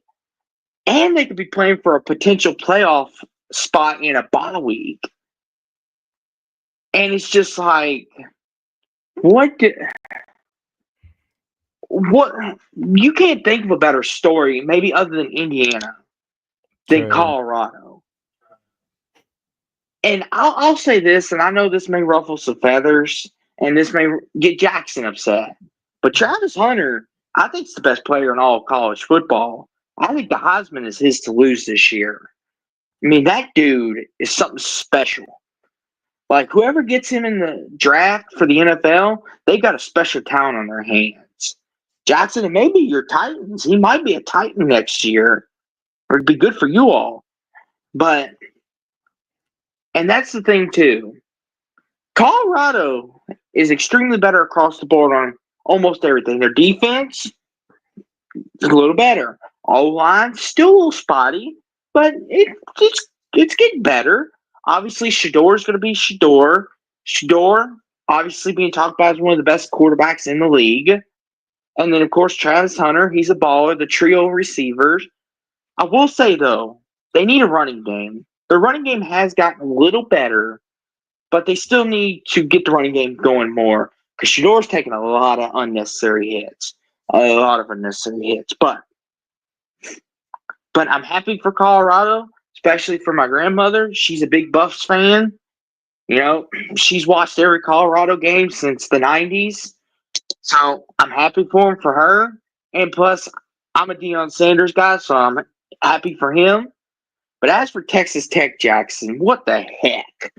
and they could be playing for a potential playoff spot in a bye week. And it's just like, what you can't think of a better story, maybe other than Indiana, than Colorado. And I'll say this, and I know this may ruffle some feathers, and this may get Jackson upset, but Travis Hunter, I think, is the best player in all of college football. I think the Heisman is his to lose this year. I mean, that dude is something special. Like, whoever gets him in the draft for the NFL, they've got a special talent on their hands. Jackson, and maybe your Titans. He might be a Titan next year. Or it'd be good for you all. And that's the thing, too. Colorado is extremely better across the board on almost everything. Their defense is a little better. O-line, still a little spotty, but it's getting better. Obviously, Shador's going to be Shador. Shador, obviously being talked about as one of the best quarterbacks in the league. And then, of course, Travis Hunter. He's a baller. The trio of receivers. I will say, though, they need a running game. Their running game has gotten a little better, but they still need to get the running game going more because Shador's taking a lot of unnecessary hits. A lot of unnecessary hits. But I'm happy for Colorado, especially for my grandmother. She's a big Buffs fan. She's watched every Colorado game since the 90s. So I'm happy for him, for her. And plus, I'm a Deion Sanders guy, so I'm happy for him. But as for Texas Tech, Jackson, what the heck?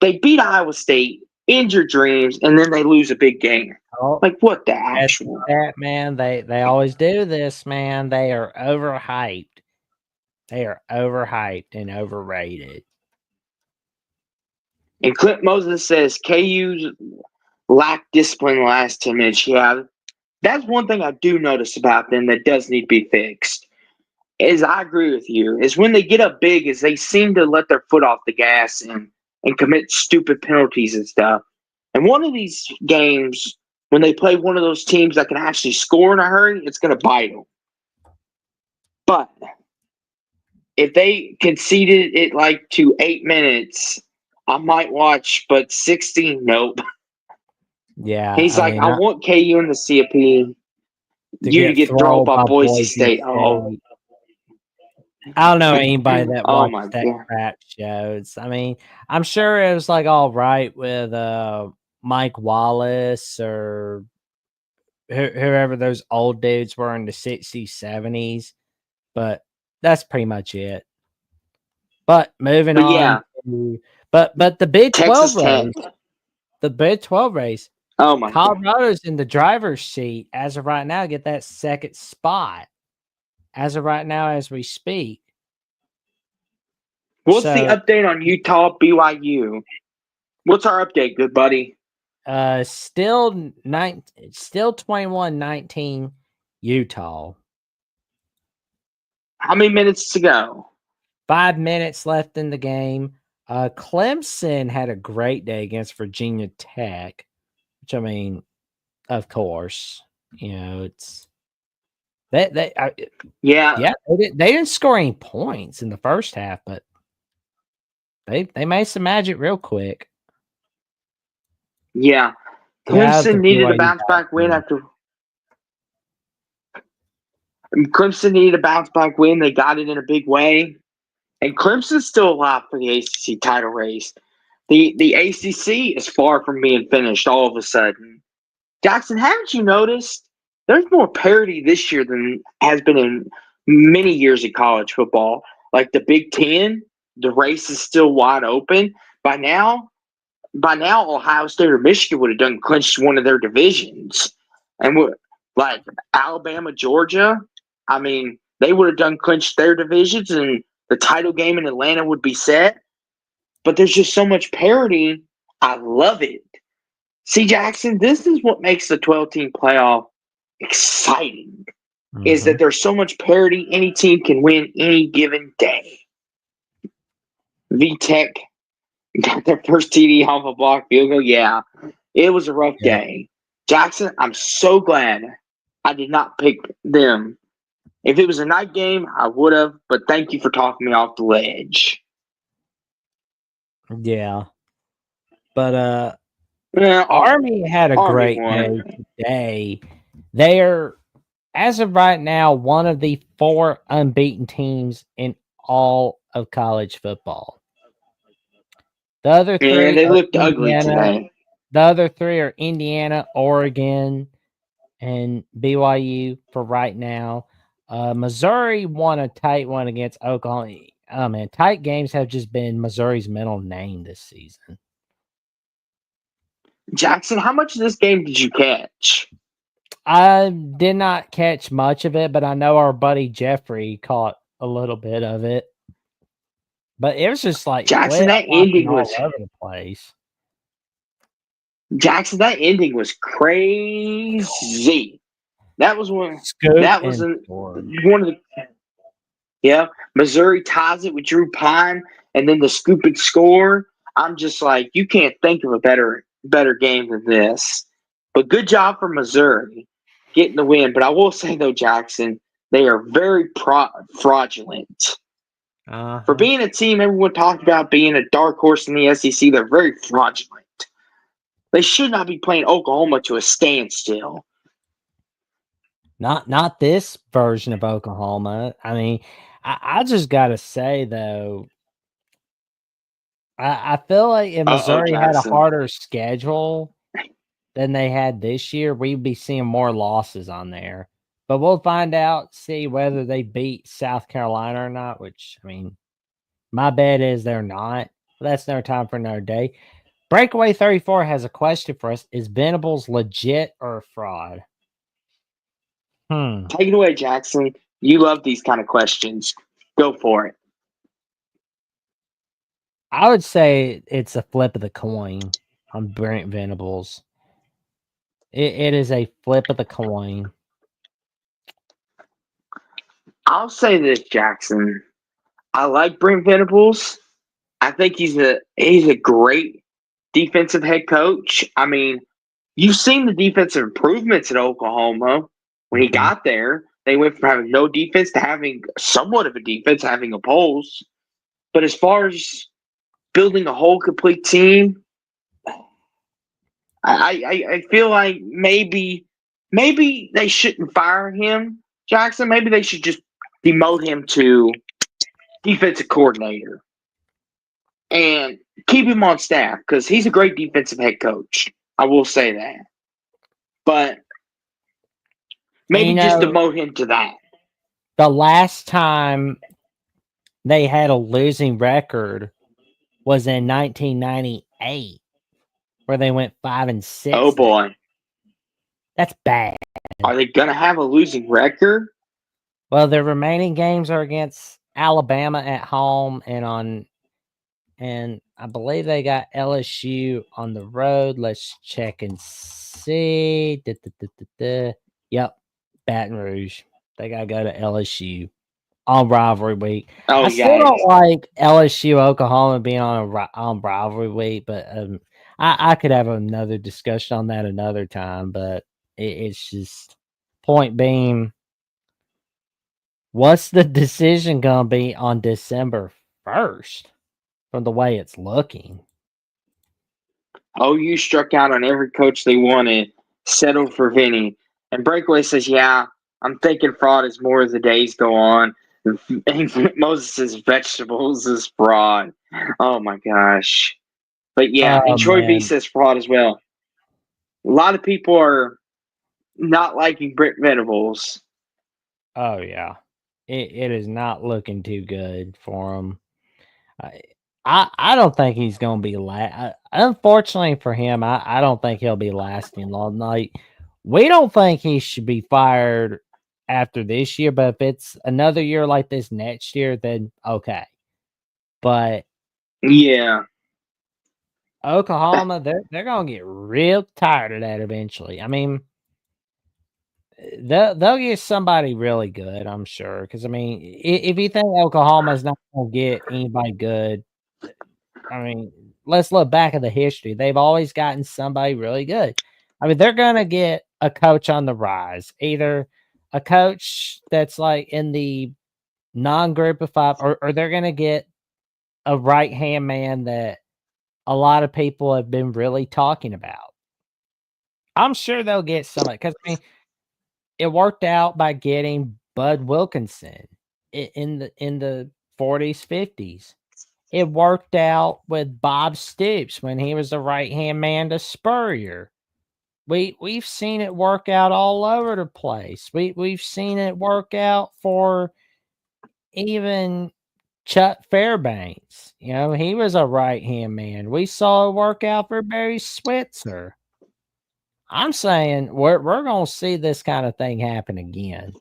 They beat Iowa State, end your dreams, and then they lose a big game. Like, what the actual? That, man, they always do this, man. They are overhyped. They are overhyped and overrated. And Clint Moses says KU's lack discipline the last 10 minutes. Yeah, that's one thing I do notice about them that does need to be fixed. Is I agree with you. Is when they get up big, is they seem to let their foot off the gas and commit stupid penalties and stuff. And one of these games, when they play one of those teams that can actually score in a hurry, it's going to bite them. But if they conceded it like to 8 minutes I might watch, but 16, nope. Yeah, He's I like, mean, I want KU in the CFP. to You to get get thrown thrown by by Boise Boise State. Oh, State. I don't know anybody that oh watched my that god. crap shows. I mean, I'm sure it was like all right with Mike Wallace or whoever those old dudes were in the 60s, 70s, but that's pretty much it. But moving But on yeah, to but the Big 12 Texas Tech. race, the Big 12 race, Oh my god. Colorado's in the driver's seat as of right now, get that second spot as of right now as we speak. What's the So update on Utah BYU? What's our update, good buddy? still 21-19 Utah. How many minutes to go? 5 minutes left in the game. Clemson had a great day against Virginia Tech, which I mean, of course, it's Yeah, yeah, they didn't score any points in the first half, but they made some magic real quick. yeah. Yeah, how's the Clemson needed a BYU bounce guys back win doing? after Clemson needed a bounce back win. They got it in a big way. And Clemson's still alive for the ACC title race. The ACC is far from being finished all of a sudden. Jackson, haven't you noticed there's more parity this year than has been in many years of college football? Like the Big Ten, the race is still wide open. By now, Ohio State or Michigan would have done clinched one of their divisions, and like Alabama, Georgia. I mean, they would have done clinched their divisions, and the title game in Atlanta would be set. But there's just so much parity. I love it. See, Jackson, this is what makes the 12-team playoff exciting. Is Mhm. that there's so much parity, any team can win any given day. VTech got their first TD off a block field goal. Yeah, it was a rough Yeah. day. Jackson, I'm so glad I did not pick them. If it was a night game, I would have, but thank you for talking me off the ledge. Yeah. But Yeah, Army had a Army great day won. today. They're, as of right now, one of the 4 unbeaten teams in all of college football. The other Yeah, 3 they are looked ugly Indiana. today. The other 3 are Indiana, Oregon, and BYU for right now. Missouri won a tight one against Oklahoma. Oh man, tight games have just been Missouri's middle name this season. Jackson, how much of this game did you catch? I did not catch much of it, but I know our buddy Jeffrey caught a little bit of it. But it was just like Jackson, flip that flopping ending all was over the place. Jackson, that ending was crazy. That was one. Scoop That was and score. one of the. Yeah, Missouri ties it with Drew Pine, and then the scoop and score. I'm just like, you can't think of a better game than this. But good job for Missouri getting the win. But I will say though, Jackson, they are very fraudulent. For being a team everyone talked about being a dark horse in the SEC, they're very fraudulent. They should not be playing Oklahoma to a standstill. Not this version of Oklahoma. I mean, I just gotta say though, I feel like if Uh-oh, Missouri had a Jackson. harder schedule than they had this year, we'd be seeing more losses on there. But we'll find out, see whether they beat South Carolina or not, which, I mean, my bet is they're not. But that's no time for another day. Breakaway 34 has a question for us. Is Venables legit or a fraud? Take it away, Jackson. You love these kind of questions. Go for it. I would say it's a flip of the coin on Brent Venables. It is a flip of the coin. I'll say this, Jackson. I like Brent Venables. I think he's a great defensive head coach. I mean, you've seen the defensive improvements at Oklahoma when he got there. They went from having no defense to having somewhat of a defense, having a pulse. But as far as building a whole complete team. I feel like maybe they shouldn't fire him, Jackson. Maybe they should just demote him to defensive coordinator and keep him on staff because he's a great defensive head coach. I will say that. But maybe just demote him to that. The last time they had a losing record was in 1998, where they went 5-6. Oh boy, that's bad. Are they gonna have a losing record? Well, their remaining games are against Alabama at home and I believe they got LSU on the road. Let's check and see. Yep, Baton Rouge. They gotta go to LSU on rivalry week. Oh, I still don't like LSU Oklahoma being on rivalry week, but I could have another discussion on that another time. But it's just point being, what's the decision gonna be on December 1st? From the way it's looking. OU struck out on every coach they wanted, settled for Vinny. And Breakaway says, yeah, I'm thinking fraud is more as the days go on. And Moses says vegetables is fraud. Oh my gosh. But yeah, and Troy V says fraud as well. A lot of people are not liking Brent Venables. Oh yeah. It is not looking too good for him. I don't think he's going to be unfortunately for him, I don't think he'll be lasting long. Like, we don't think he should be fired after this year, but if it's another year like this next year, then okay. But yeah, Oklahoma, they're going to get real tired of that eventually. I mean, they'll get somebody really good, I'm sure. Because I mean, if you think Oklahoma's not going to get anybody good, I mean, let's look back at the history. They've always gotten somebody really good. I mean, they're going to get a coach on the rise, either a coach that's like in the non-group of five, or they're going to get a right-hand man that a lot of people have been really talking about. I'm sure they'll get somebody because I mean, it worked out by getting Bud Wilkinson in the 40s, 50s. It worked out with Bob Stoops when he was the right-hand man to Spurrier. We've seen it work out all over the place. We've seen it work out for even Chuck Fairbanks. You know, he was a right-hand man. We saw it work out for Barry Switzer. I'm saying we're going to see this kind of thing happen again.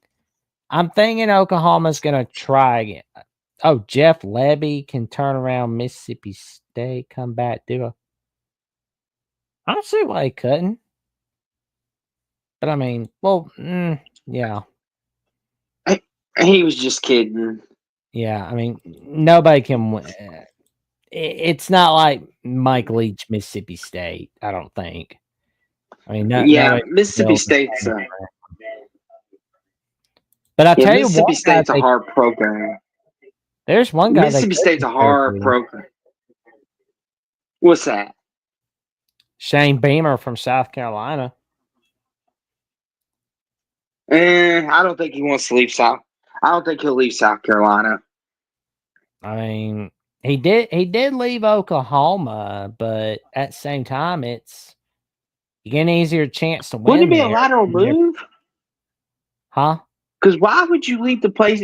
I'm thinking Oklahoma's going to try again. Oh, Jeff Lebby can turn around Mississippi State, come back, do a. I don't see why he couldn't. But I mean, well, yeah. He was just kidding. Yeah, I mean, nobody can win. It's not like Mike Leach, Mississippi State, I don't think. I mean, Mississippi State's but I tell you, Mississippi State's a hard program. There's one guy. Mississippi State's a hard program. What's that? Shane Beamer from South Carolina. I don't think he wants to leave South. I don't think he'll leave South Carolina. I mean, he did leave Oklahoma, but at the same time, you get an easier chance to win. Wouldn't it be a lateral move? Huh? Because why would you leave the place?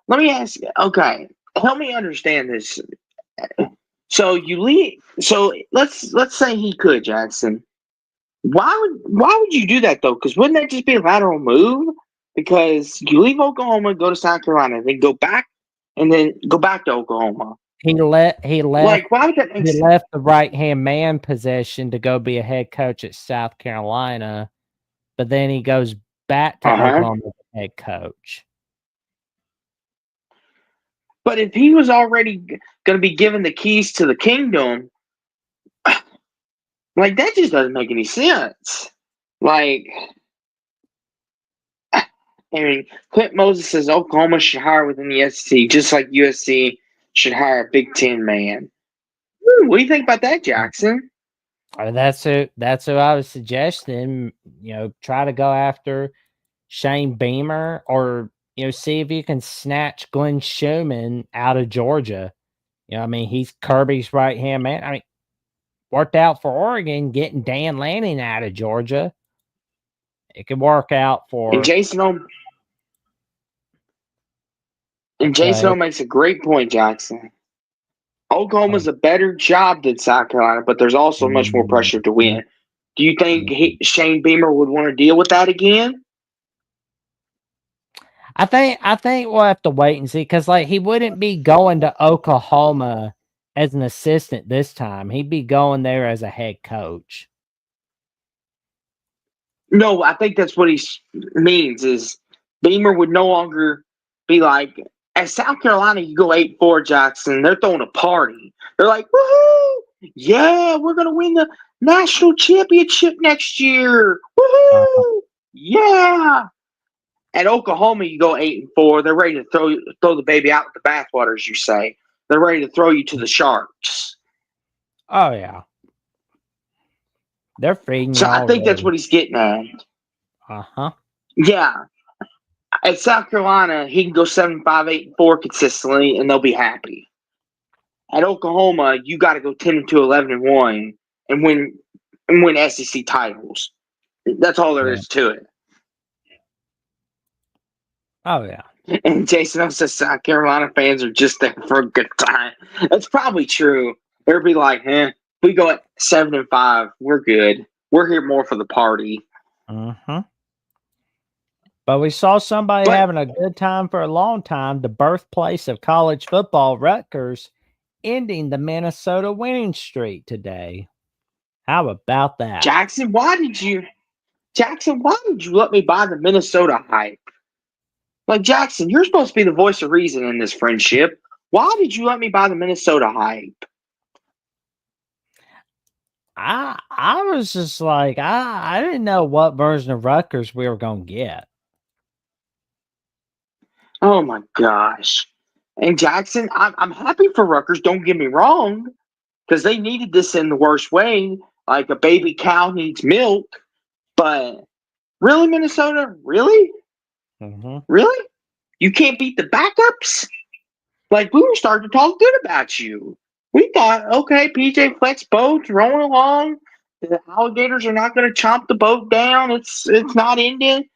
Let me ask you. Okay, help me understand this. So you leave. So let's say he could, Jackson. Why would you do that though? Because wouldn't that just be a lateral move? Because you leave Oklahoma, go to South Carolina, then go back, and then go back to Oklahoma. He left. Like, why would that make sense? He left the right-hand man position to go be a head coach at South Carolina, but then he goes back to Oklahoma as a head coach. But if he was already going to be given the keys to the kingdom, like, that just doesn't make any sense. Like, I mean, Clint Moses says Oklahoma should hire within the SEC, just like USC should hire a Big Ten man. What do you think about that, Jackson? That's who I was suggesting. Try to go after Shane Beamer, or see if you can snatch Glenn Schumann out of Georgia. I mean, he's Kirby's right hand man. I mean, worked out for Oregon, getting Dan Lanning out of Georgia. It could work out for. And Jason O makes a great point, Jackson. Oklahoma's a better job than South Carolina, but there's also much more pressure to win. Do you think Shane Beamer would want to deal with that again? I think we'll have to wait and see, because he wouldn't be going to Oklahoma as an assistant this time. He'd be going there as a head coach. No, I think that's what he means. Is Beamer would no longer be like, at South Carolina, you go 8-4, Jackson. They're throwing a party. They're like, woohoo! Yeah, we're gonna win the national championship next year. Woohoo! Yeah. At Oklahoma, you go 8-4. They're ready to throw the baby out with the bathwater, as you say. They're ready to throw you to the sharks. Oh yeah, they're feeding. So I think that's what he's getting at. Yeah. At South Carolina, he can go 7-5, 8-4 consistently, and they'll be happy. At Oklahoma, you got to go 10-2, 11-1, and win SEC titles. That's all there is to it. Oh yeah. And Jason says South Carolina fans are just there for a good time. That's probably true. They'll be like, we go at 7-5, we're good. We're here more for the party. But we saw somebody having a good time for a long time. The birthplace of college football, Rutgers, ending the Minnesota winning streak today. How about that? Jackson, why did you let me buy the Minnesota hype? Like, Jackson, you're supposed to be the voice of reason in this friendship. Why did you let me buy the Minnesota hype? I was just like, I didn't know what version of Rutgers we were going to get. Oh, my gosh. And Jackson, I'm happy for Rutgers, don't get me wrong, because they needed this in the worst way, like a baby cow needs milk. But really, Minnesota? Really? Really? You can't beat the backups? Like, we were starting to talk good about you. We thought, okay, PJ Fleck's boat's rolling along. The alligators are not going to chomp the boat down. It's not ending.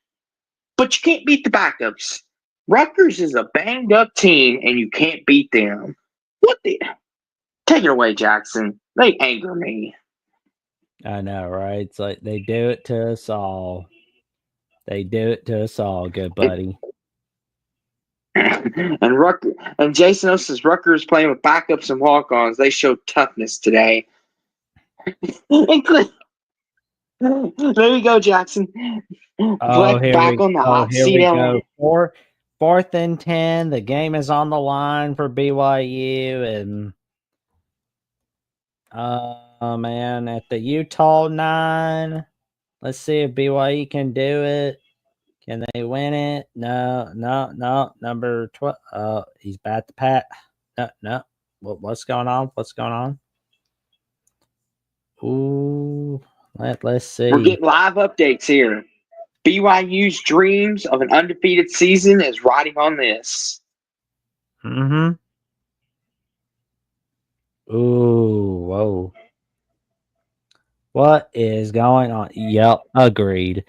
But you can't beat the backups. Rutgers is a banged up team, and you can't beat them. Take it away, Jackson. They anger me. I know, right? It's like they do it to us all. They do it to us all, good buddy. And Jason says Rutgers playing with backups and walk-ons. They showed toughness today. There you go, Jackson. Oh, here back on the hot seat. Here we go. 4th and 10. The game is on the line for BYU, and oh man, at the Utah 9. Let's see if BYU can do it. Can they win it? No. Number 12. He's bat the pat. No. What's going on? Ooh, let's see. We're getting live updates here. BYU's dreams of an undefeated season is riding on this. Ooh, whoa. What is going on? Yep, agreed.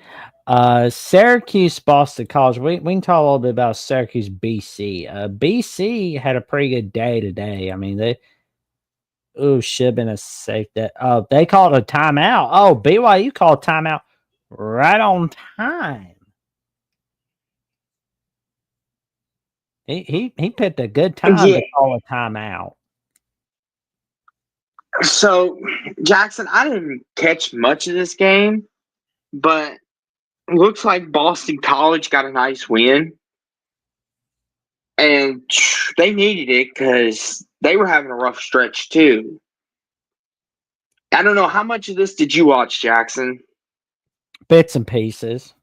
Syracuse, Boston College. We can talk a little bit about Syracuse, BC. BC had a pretty good day today. I mean, should have been a safe day. Oh, they called a timeout. Oh, BYU called timeout right on time. He picked a good time to call a timeout. So, Jackson, I didn't catch much of this game, but it looks like Boston College got a nice win. And they needed it because they were having a rough stretch too. I don't know, how much of this did you watch, Jackson? Bits and pieces.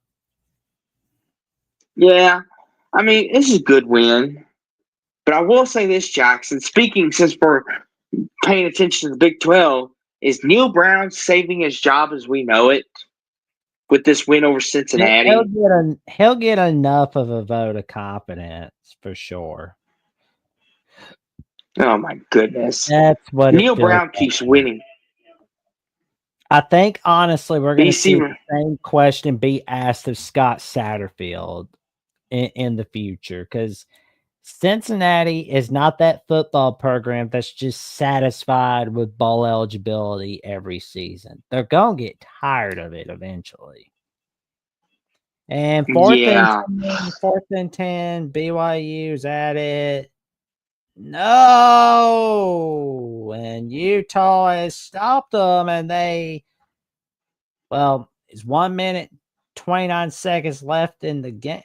Yeah. I mean, this is a good win. But I will say this, Jackson, since we're paying attention to the Big 12, is Neil Brown saving his job as we know it with this win over Cincinnati? He'll get enough of a vote of confidence for sure. Oh my goodness. That's what Neil it feels Brown like. keeps winning. I think honestly we're going to see BC the same question be asked of Scott Satterfield in the future, because Cincinnati is not that football program that's just satisfied with bowl eligibility every season. They're going to get tired of it eventually. And fourth and Yeah. 10, BYU's at it. No, and Utah has stopped them, and it's 1 minute 29 seconds left in the game.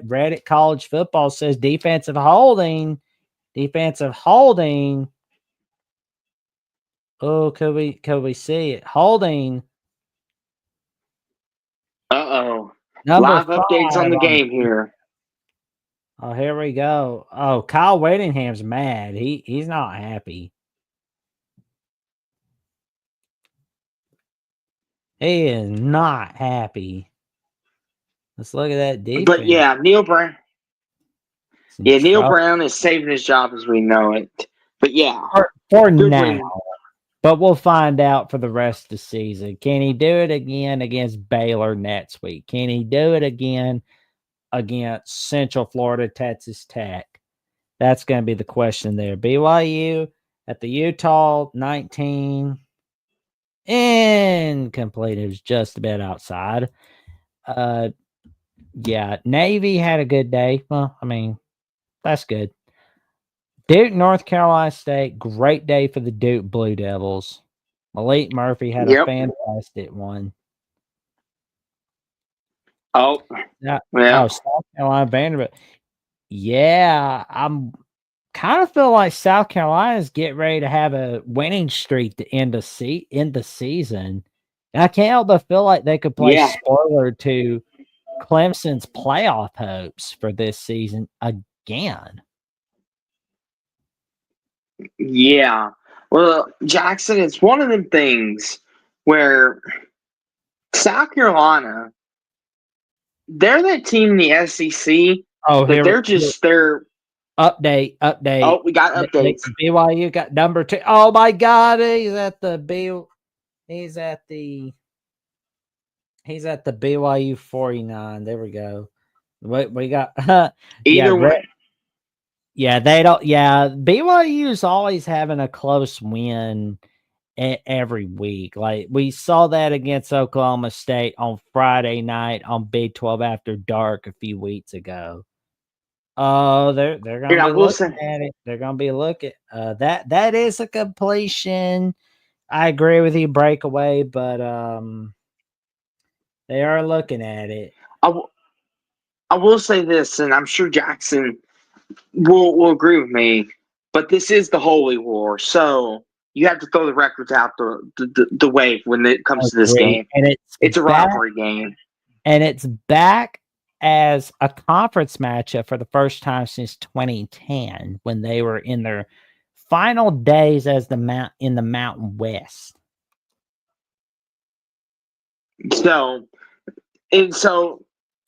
Reddit College Football says defensive holding. Oh, could we see it? Holding. Uh-oh. Number Live updates 5 on the game here. Oh, here we go. Oh, Kyle Whittingham's mad. He's not happy. He is not happy. Let's look at that defense. But yeah, Neil Brown. Yeah, Neil Brown is saving his job as we know it. But yeah, for now. win. But we'll find out for the rest of the season. Can he do it again against Baylor next week? Can he do it again against Central Florida, Texas Tech? That's going to be the question there. BYU at the Utah 19. Incomplete. It was just about outside. Yeah, Navy had a good day. Well, I mean, that's good. Duke, North Carolina State, great day for the Duke Blue Devils. Malik Murphy had a fantastic one. Oh, South Carolina Vanderbilt. Yeah, I'm kind of feel like South Carolina's getting ready to have a winning streak to end the season. And I can't help but feel like they could play spoiler to Clemson's playoff hopes for this season again. Yeah. Well, Jackson, it's one of them things where South Carolina, they're that team in the SEC. Oh, they're update. Oh, we got updates. BYU got number 2. Oh my God, he's at the BYU 49. There we go. We got either way. Yeah, they don't. Yeah, BYU's always having a close win every week. Like we saw that against Oklahoma State on Friday night on Big 12 After Dark a few weeks ago. Oh, they're gonna be looking at it. They're gonna be looking. That is a completion. I agree with you, breakaway, but they are looking at it. I will say this, and I'm sure Jackson will agree with me, but this is the Holy War, so you have to throw the records out the way when it comes to this game. And it's a rivalry game. And it's back as a conference matchup for the first time since 2010, when they were in their final days as in the Mountain West. So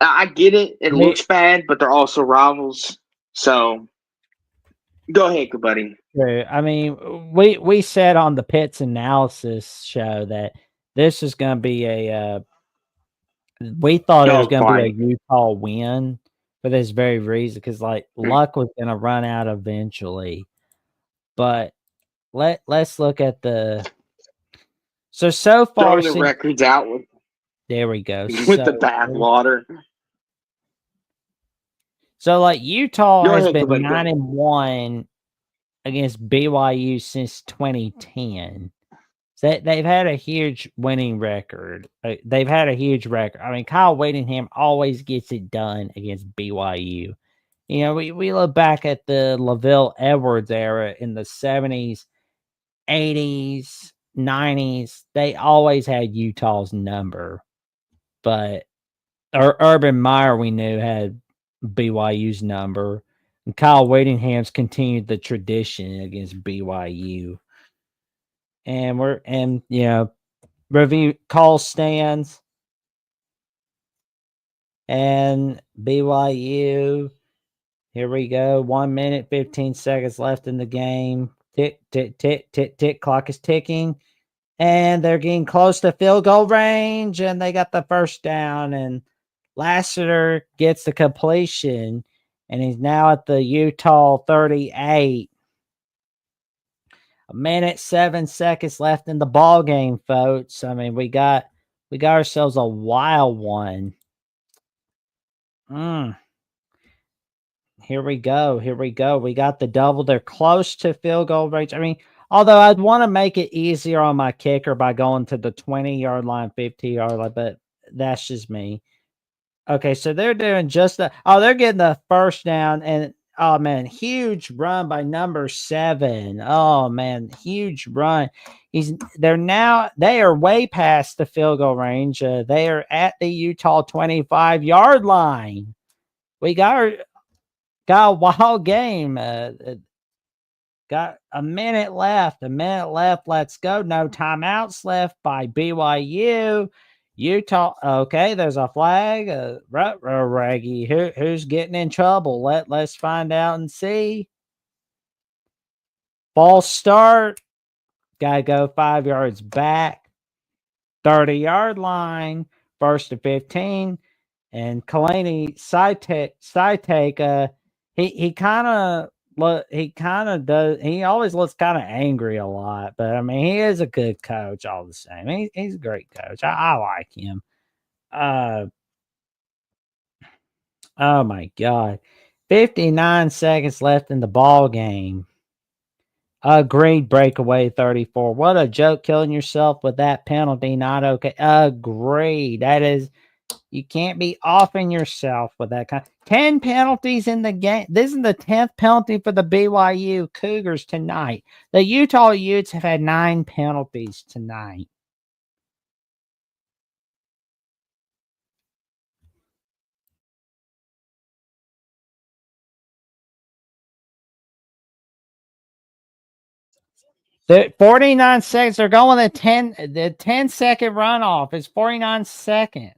I get it. It looks bad, but they're also rivals. So go ahead, good buddy. I mean, we said on the Pits Analysis show that this is going to be we thought it was going to be a Utah win for this very reason, because like luck was going to run out eventually. But let's look at so far throw the records out with. There we go. With the bad water. So like Utah has been 9-1 against BYU since 2010. So they've had a huge winning record. They've had a huge record. I mean, Kyle Whittingham always gets it done against BYU. You know, we look back at the LaVille Edwards era in the 70s, 80s, 90s. They always had Utah's number. But Urban Meyer, we knew, had BYU's number. And Kyle Whittingham's continued the tradition against BYU. And review call stands. And BYU, here we go. 1 minute, 15 seconds left in the game. Tick, tick, tick, tick, tick. Clock is ticking. And they're getting close to field goal range. And they got the first down. And Lassiter gets the completion. And he's now at the Utah 38. 1 minute, 7 seconds left in the ball game, folks. I mean, we got ourselves a wild one. Here we go. We got the double. They're close to field goal range. I mean, although I'd want to make it easier on my kicker by going to the 20-yard line, 50-yard line, but that's just me. Okay, so they're doing they're getting the first down, and oh man, huge run by number 7. Oh man, huge run. They are way past the field goal range. They are at the Utah 25-yard line. We got a wild game. Got a minute left. Let's go. No timeouts left by BYU. Utah. Okay, there's a flag. Raggy. Who's getting in trouble? Let's find out and see. False start. Gotta go 5 yards back. 30-yard line. First and 15. And Kalani Saitek, he always looks kind of angry a lot, but I mean, he is a good coach all the same. He's a great coach. I like him. Oh my God. 59 seconds left in the ball game. Agreed, breakaway 34. What a joke, killing yourself with that penalty. Not okay. Agreed. That is, you can't be offing yourself with that kind. 10 penalties in the game. This is the 10th penalty for the BYU Cougars tonight. The Utah Utes have had 9 penalties tonight. The 49 seconds. They're going the 10-second runoff. It's 49 seconds.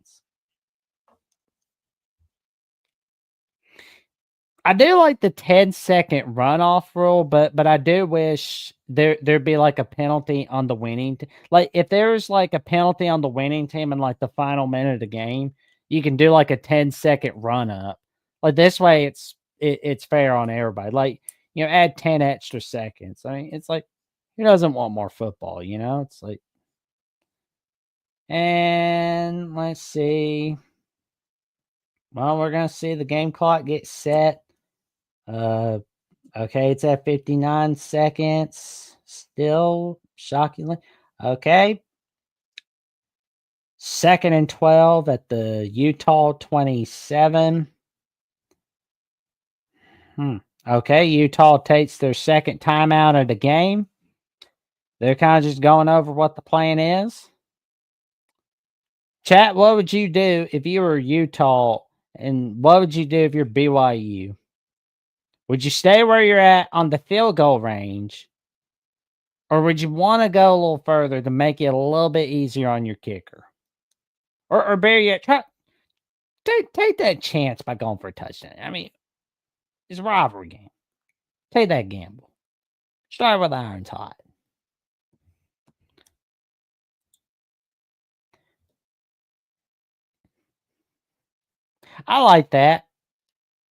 I do like the 10-second runoff rule, but I do wish there'd be like a penalty on the winning like if there's like a penalty on the winning team in like the final minute of the game, you can do like a 10-second run up. Like this way it's fair on everybody. Like, add 10 extra seconds. I mean, it's like, who doesn't want more football, It's like, and let's see. Well, we're gonna see the game clock get set. Okay, it's at 59 seconds. Still shockingly. Okay. 2nd and 12 at the Utah 27. Okay, Utah takes their second timeout of the game. They're kind of just going over what the plan is. Chat, what would you do if you were Utah? And what would you do if you're BYU? Would you stay where you're at on the field goal range? Or would you want to go a little further to make it a little bit easier on your kicker? Or better yet, take that chance by going for a touchdown. I mean, it's a rivalry game. Take that gamble. Start with irons hot. I like that.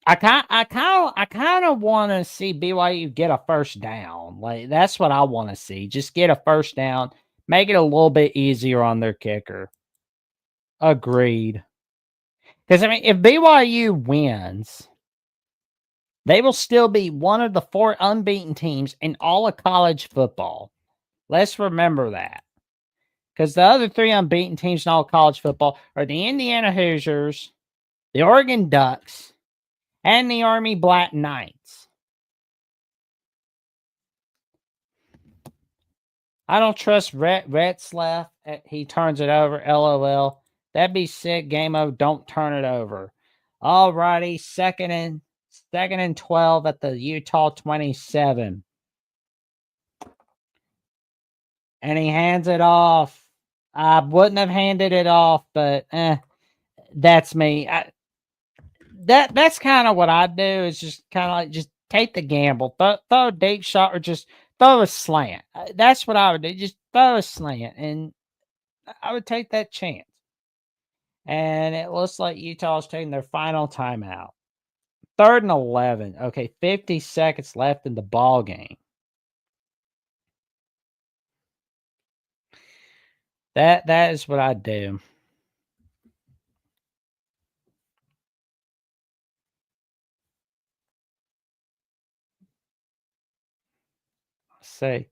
I kind of want to see BYU get a first down. Like, that's what I want to see. Just get a first down. Make it a little bit easier on their kicker. Agreed. Because, I mean, if BYU wins, they will still be one of the 4 unbeaten teams in all of college football. Let's remember that. Because the other 3 unbeaten teams in all college football are the Indiana Hoosiers, the Oregon Ducks, and the Army Black Knights. I don't trust Retzlaff. He turns it over. LOL. That'd be sick. Game mode. Don't turn it over. All righty. 2nd and 2nd and 12 at the Utah 27. And he hands it off. I wouldn't have handed it off, but that's me. That's kind of what I do, is just kind of like just take the gamble, throw a deep shot, or just throw a slant. That's what I would do. Just throw a slant, and I would take that chance. And it looks like Utah's taking their final timeout. 3rd and 11. Okay, 50 seconds left in the ball game. That is what I do. Let's see.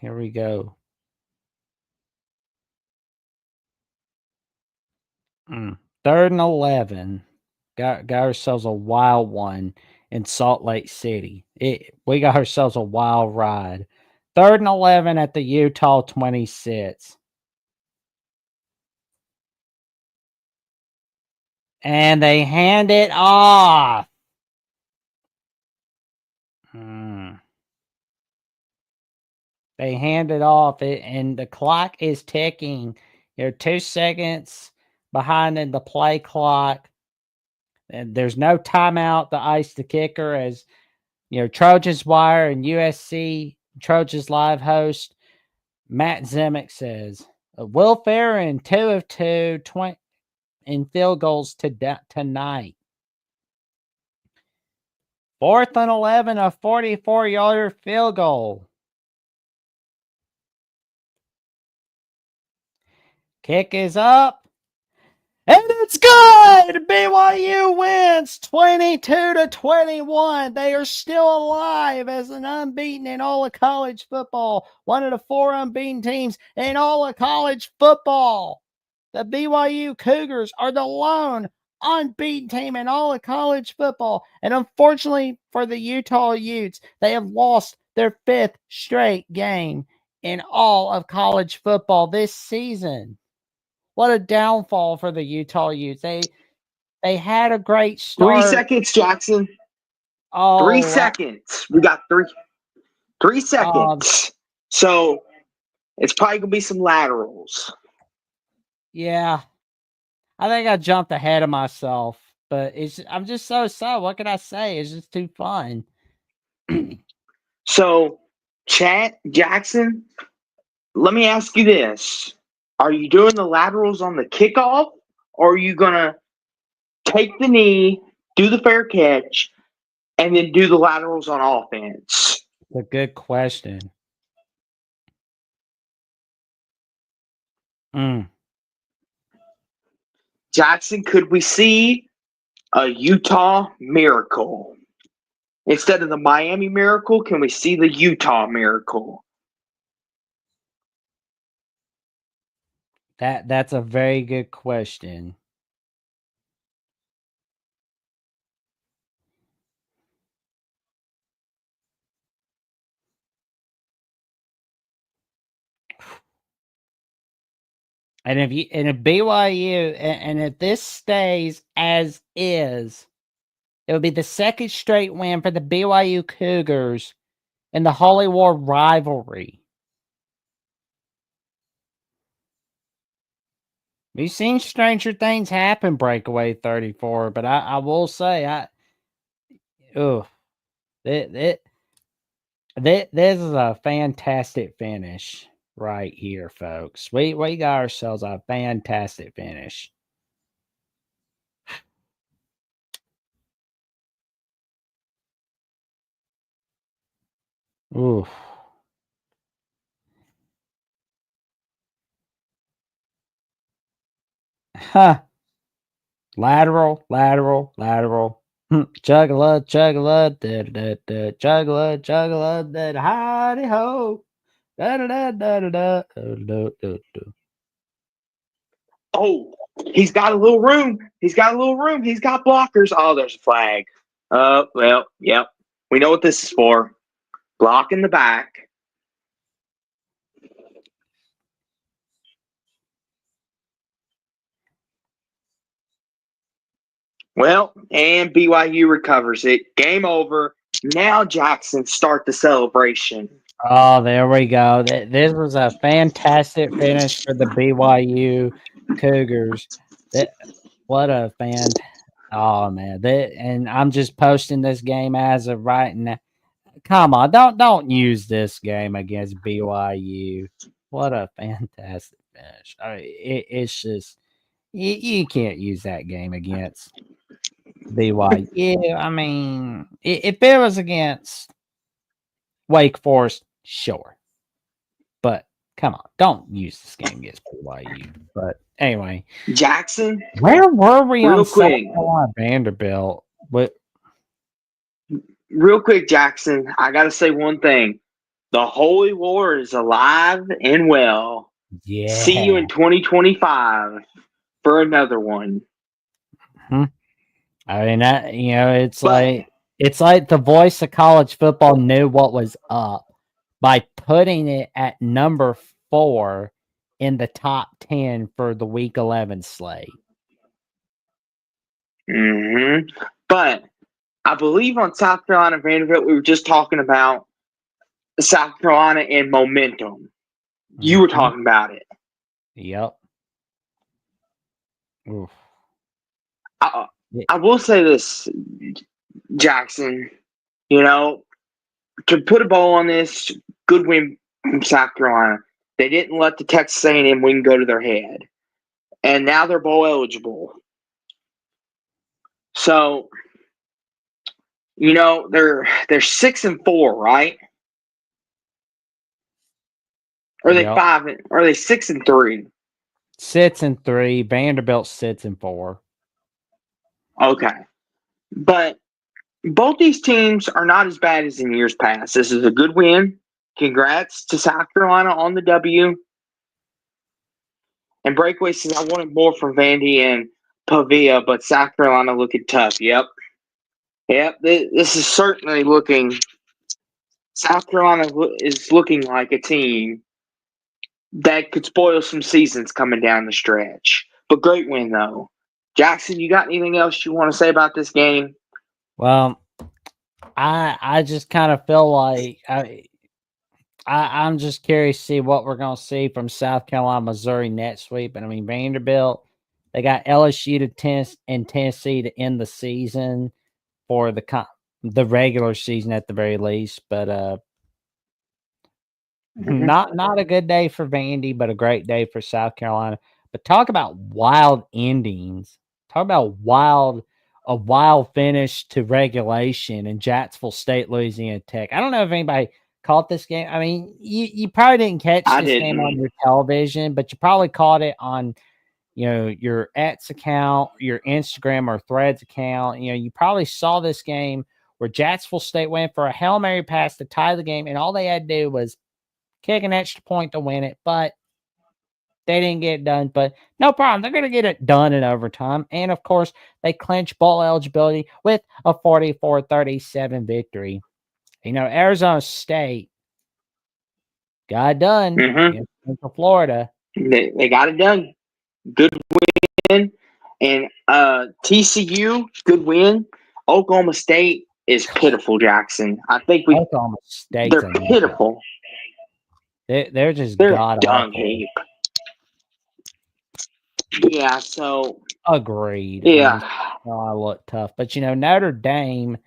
Here we go. 3rd and 11. Got ourselves a wild one in Salt Lake City. We got ourselves a wild ride. 3rd and 11 at the Utah 26. And they hand it off. They hand it off, and the clock is ticking. You're 2 seconds behind in the play clock. And there's no timeout to ice the kicker, as Trojans Wire and USC Trojans Live host Matt Zemek says, Will Ferrin 2 of 2 in field goals tonight. 4th and 11, a 44-yarder field goal. Kick is up. And it's good! BYU wins 22-21. They are still alive as an unbeaten in all of college football. One of the 4 unbeaten teams in all of college football. The BYU Cougars are the lone unbeaten team in all of college football. And unfortunately for the Utah Utes, they have lost their 5th straight game in all of college football this season. What a downfall for the Utah Utes. They had a great start. 3 seconds, Jackson. Oh, 3 seconds. We got 3 seconds. So it's probably going to be some laterals. Yeah. I think I jumped ahead of myself, but I'm just so sad. What can I say? It's just too fun. So, Jackson, let me ask you this. Are you doing the laterals on the kickoff, or are you going to take the knee, do the fair catch, and then do the laterals on offense? A good question. Jackson, could we see a Utah miracle? Instead of the Miami miracle, can we see the Utah miracle? That's a very good question. And if BYU and if this stays as is, it would be the 2nd straight win for the BYU Cougars in the Holy War rivalry. We've seen stranger things happen, Breakaway 34, but I will say, this is a fantastic finish right here, folks. We got ourselves a fantastic finish. Ooh. Huh. Lateral. Juggler, juggler, juggler, howdy ho. Oh, he's got a little room. He's got blockers. Oh, there's a flag. Well, yep. We know what this is for. Block in the back. Well, and BYU recovers it. Game over. Now Jackson start the celebration. Oh, there we go. This was a fantastic finish for the BYU Cougars. That what a fan! Oh man, and I'm just posting this game as of right now. Come on, don't use this game against BYU. What a fantastic finish! It's just you can't use that game against BYU. I mean, if it was against Wake Forest, sure. But come on, don't use this game against BYU. But anyway, Jackson, where were we real on South quick. Carolina Vanderbilt? But Real quick, Jackson, I got to say one thing. The Holy War is alive and well. See you yeah, in 2025 for another one. I mean that it's But like the voice of college football knew what was up by putting it at number 4 in the top 10 for the Week 11 slate. but I believe on South Carolina Vanderbilt, we were just talking about South Carolina and momentum. You were talking about it. Yep. Oof. I will say this, Jackson, to put a bow on this, good win from South Carolina. They didn't let the Texas A&M win go to their head. And now they're bowl eligible. So, they're 6-4, right? Or are they Yep. 5? Or are they 6-3? 6-3. Vanderbilt 6-4. Okay. But both these teams are not as bad as in years past. This is a good win. Congrats to South Carolina on the W. And Breakaway says, I wanted more from Vandy and Pavia, but South Carolina looking tough. Yep. This is certainly looking – South Carolina is looking like a team that could spoil some seasons coming down the stretch. But great win, though. Jackson, you got anything else you want to say about this game? Well, I just kind of feel like I'm just curious to see what we're going to see from South Carolina, Missouri next week. But I mean, Vanderbilt, they got LSU and Tennessee to end the season for the regular season at the very least. But not a good day for Vandy, but a great day for South Carolina. But talk about wild endings. Talk about a wild finish to regulation in Jacksonville State, Louisiana Tech. I don't know if anybody caught this game. I mean, you probably didn't catch this game on your television, but you probably caught it on your X account, your Instagram or Threads account. You probably saw this game where Jacksonville State went for a Hail Mary pass to tie the game, and all they had to do was kick an extra point to win it, but they didn't get it done. But no problem. They're going to get it done in overtime. And, of course, they clinch bowl eligibility with a 44-37 victory. Arizona State got it done in Central Florida. They got it done. Good win. And TCU, good win. Oklahoma State is pitiful, Jackson. I think Oklahoma State. They're pitiful. They're just dung heap. Yeah, so agreed. Yeah. I look tough. But Notre Dame,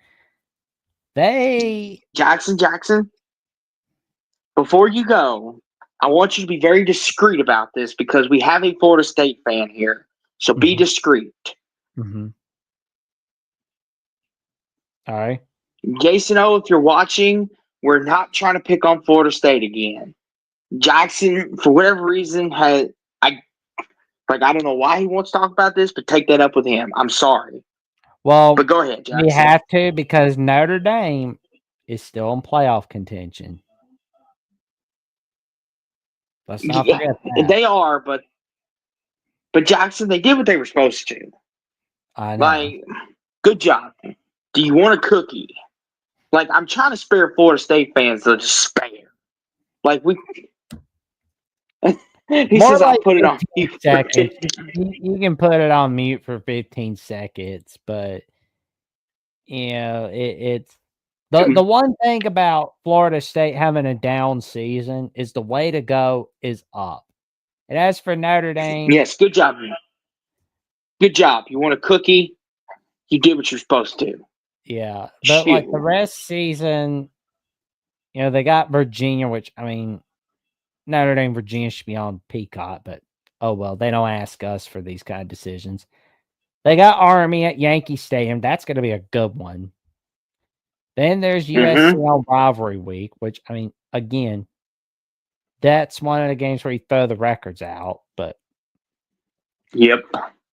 Jackson, before you go, I want you to be very discreet about this because we have a Florida State fan here. So be discreet. Mm-hmm. All right. Jason O, if you're watching, we're not trying to pick on Florida State again. Jackson, for whatever reason, I don't know why he wants to talk about this, but take that up with him. I'm sorry. Well, but go ahead, Jackson. You have to because Notre Dame is still in playoff contention. Let's not forget that. They are, but Jackson, they did what they were supposed to. I know. Good job. Do you want a cookie? I'm trying to spare Florida State fans the despair. He More says, "I'll like put it on 15 mute for seconds. 15." You can put it on mute for 15 seconds, but it's the one thing about Florida State having a down season is the way to go is up. And as for Notre Dame, Yes, good job. Good job. You want a cookie? You did what you're supposed to. yeah, but like the Shoot. rest season, they got Virginia, which I mean, Notre Dame, Virginia should be on Peacock, but oh well, they don't ask us for these kind of decisions. They got Army at Yankee Stadium. That's going to be a good one. Then there's USC on rivalry week, which I mean, again, that's one of the games where you throw the records out. But Yep.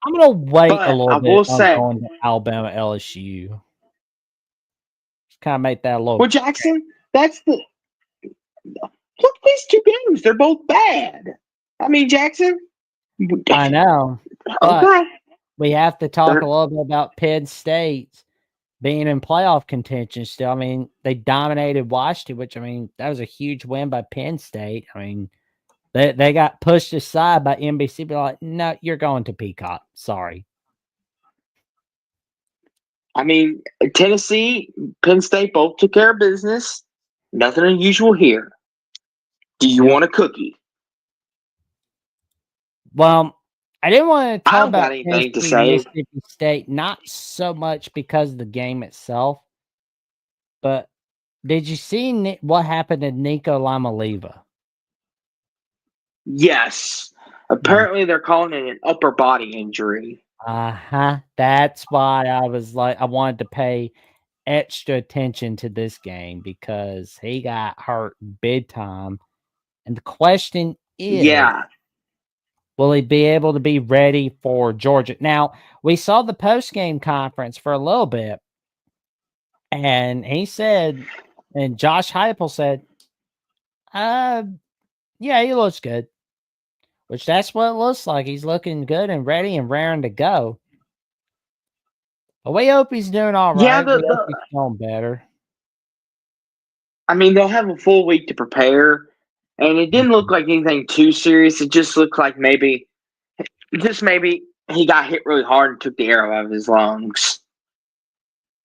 I'm going to wait a But little I bit will on say, going to Alabama LSU. Just kind of make that a little. well, Jackson, that's the look. These two games, they're both bad. I mean, Jackson. I know, but Okay. we have to talk a little bit about Penn State being in playoff contention still. I mean, they dominated Washington, which I mean, that was a huge win by Penn State. I mean, they got pushed aside by NBC, but like, no, you're going to Peacock. Sorry. I mean, Tennessee, Penn State both took care of business. Nothing unusual here. Do you want a cookie? Well, I didn't want to I talk don't about got anything to Tennessee, say. Mississippi State, not so much because of the game itself, but did you see what happened to Nico Lamaliva? Yes. Apparently, they're calling it an upper body injury. That's why I was like, I wanted to pay extra attention to this game because he got hurt big time. And the question is, will he be able to be ready for Georgia? Now, we saw the post-game conference for a little bit, and he said, and Josh Heupel said, yeah, he looks good. Which that's what it looks like. He's looking good and ready and raring to go. But we hope he's doing all right. Yeah, We hope he's feeling better. I mean, they'll have a full week to prepare, and it didn't look like anything too serious. It just looked like maybe he got hit really hard and took the air out of his lungs.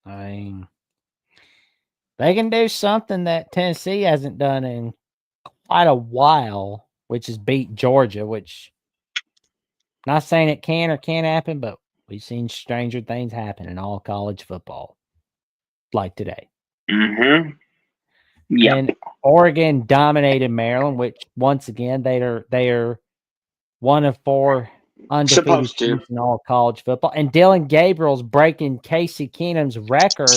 I mean, they can do something that Tennessee hasn't done in quite a while, which is beat Georgia, which not saying it can or can't happen, but we've seen stranger things happen in all college football, like today. Mm-hmm. Yeah. And Oregon dominated Maryland, which once again they are one of 4 undefeated teams in all college football. And Dylan Gabriel's breaking Casey Keenum's record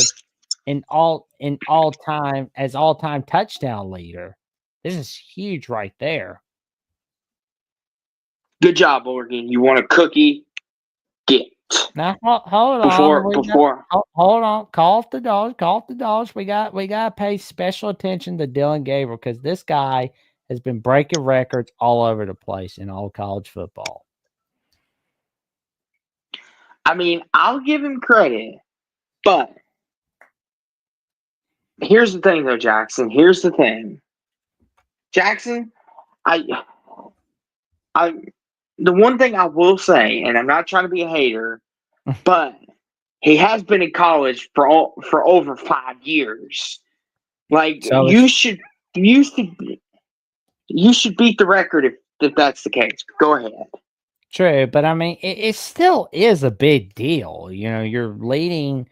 in all-time as all-time touchdown leader. This is huge right there. Good job, Oregon. You want a cookie? Get. Now hold on. Hold on. Call off the dogs. We got to pay special attention to Dylan Gabriel because this guy has been breaking records all over the place in all college football. I mean, I'll give him credit, but here's the thing, though, Jackson. Here's the thing, Jackson. The one thing I will say, and I'm not trying to be a hater, but he has been in college for over 5 years. Like So you should beat the record if that's the case. Go ahead. True, but I mean, it still is a big deal. You're leading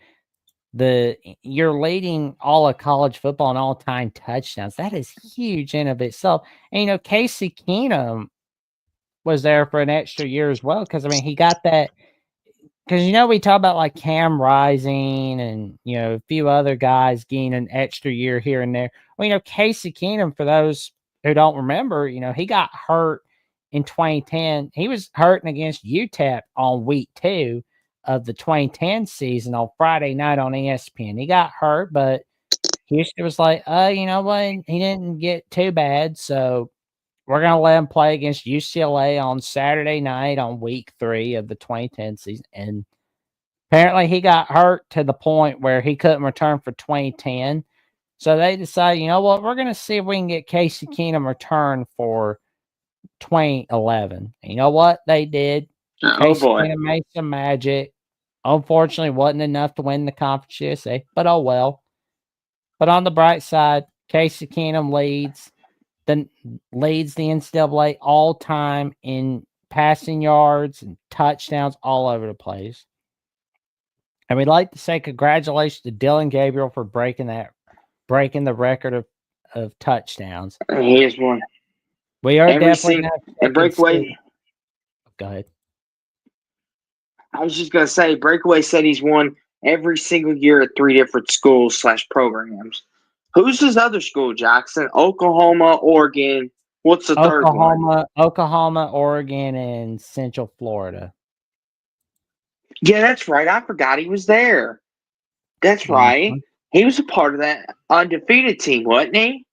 all of college football in all-time touchdowns. That is huge in of itself. And Casey Keenum was there for an extra year as well because I mean he got that because we talk about like Cam Rising and a few other guys getting an extra year here and there. Well, Casey Keenum, for those who don't remember, he got hurt in 2010. He was hurting against UTEP on week 2 of the 2010 season on Friday night on ESPN. He got hurt, but Houston was like, you know what? He didn't get too bad, so we're going to let him play against UCLA on Saturday night on week 3 of the 2010 season. And apparently he got hurt to the point where he couldn't return for 2010. So they decided, you know what? We're going to see if we can get Casey Keenum return for 2011. You know what they did? Oh Casey boy. Keenum made some magic. Unfortunately, wasn't enough to win the Conference USA, but oh well. But on the bright side, Casey Keenum leads the NCAA all time in passing yards and touchdowns all over the place. And we'd like to say congratulations to Dylan Gabriel for breaking the record of touchdowns. He is one. We are Every definitely single gonna and Breakaway. Go ahead. I was just gonna say, Breakaway said he's won every single year at 3 different schools / programs. Who's his other school, Jackson? Oklahoma, Oregon. What's the third one? Oklahoma, Oregon, and Central Florida. Yeah, that's right. I forgot he was there. That's right. He was a part of that undefeated team, wasn't he?